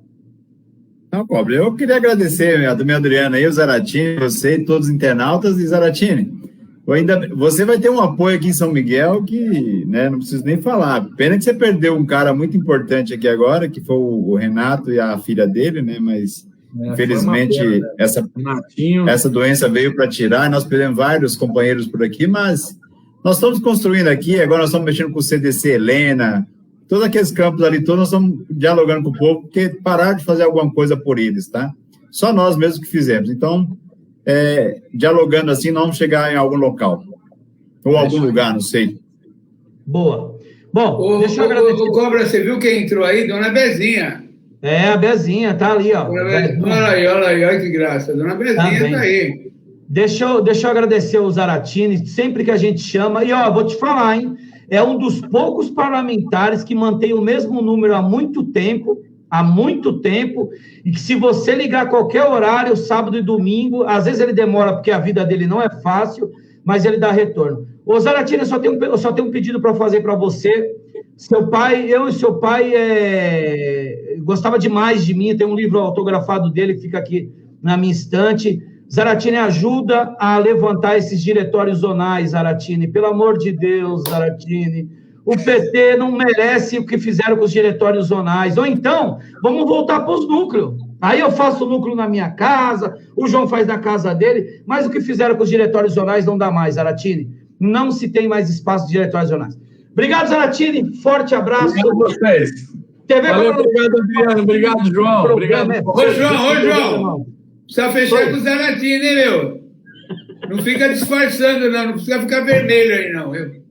Não, Cobra, eu queria agradecer a do meu Adriano aí, o Zaratini, você e todos os internautas. E Zaratini, você vai ter um apoio aqui em São Miguel que, né, não preciso nem falar. Pena que você perdeu um cara muito importante aqui agora, que foi o Renato e a filha dele, né? Mas, infelizmente, pena, né? essa doença veio para tirar. Nós perdemos vários companheiros por aqui, mas nós estamos construindo aqui. Agora nós estamos mexendo com o CDC Helena, todos aqueles campos ali, todos nós estamos dialogando com o povo, porque parar de fazer alguma coisa por eles, tá? Só nós mesmos que fizemos. Então, dialogando assim, não vamos chegar em algum local. Ou algum lugar, não sei. Boa. Bom, deixa eu agradecer. Cobra, você viu quem entrou aí? Dona Bezinha. A Bezinha, tá ali, ó. Olha aí, olha que graça. Dona Bezinha tá aí. Deixa eu agradecer o Zaratini, sempre que a gente chama. E, ó, vou te falar, hein? É um dos poucos parlamentares que mantém o mesmo número há muito tempo, e que se você ligar a qualquer horário, sábado e domingo, às vezes ele demora porque a vida dele não é fácil, mas ele dá retorno. Ô, Zaratini, eu só tenho um pedido para fazer para você. Eu e seu pai gostava demais de mim, tem um livro autografado dele que fica aqui na minha estante. Zaratini, ajuda a levantar esses diretórios zonais, Zaratini. Pelo amor de Deus, Zaratini. O PT não merece o que fizeram com os diretórios zonais. Ou então, vamos voltar para os núcleos. Aí eu faço o núcleo na minha casa, o João faz na casa dele, mas o que fizeram com os diretórios zonais não dá mais, Zaratini. Não se tem mais espaço de diretórios zonais. Obrigado, Zaratini. Forte abraço. Obrigado a vocês. Valeu, obrigado, Adriano. Obrigado, João. Obrigado. Ô, João. Precisa fechar com o Zaratini, hein, meu? Não fica disfarçando, não. Não precisa ficar vermelho aí, não.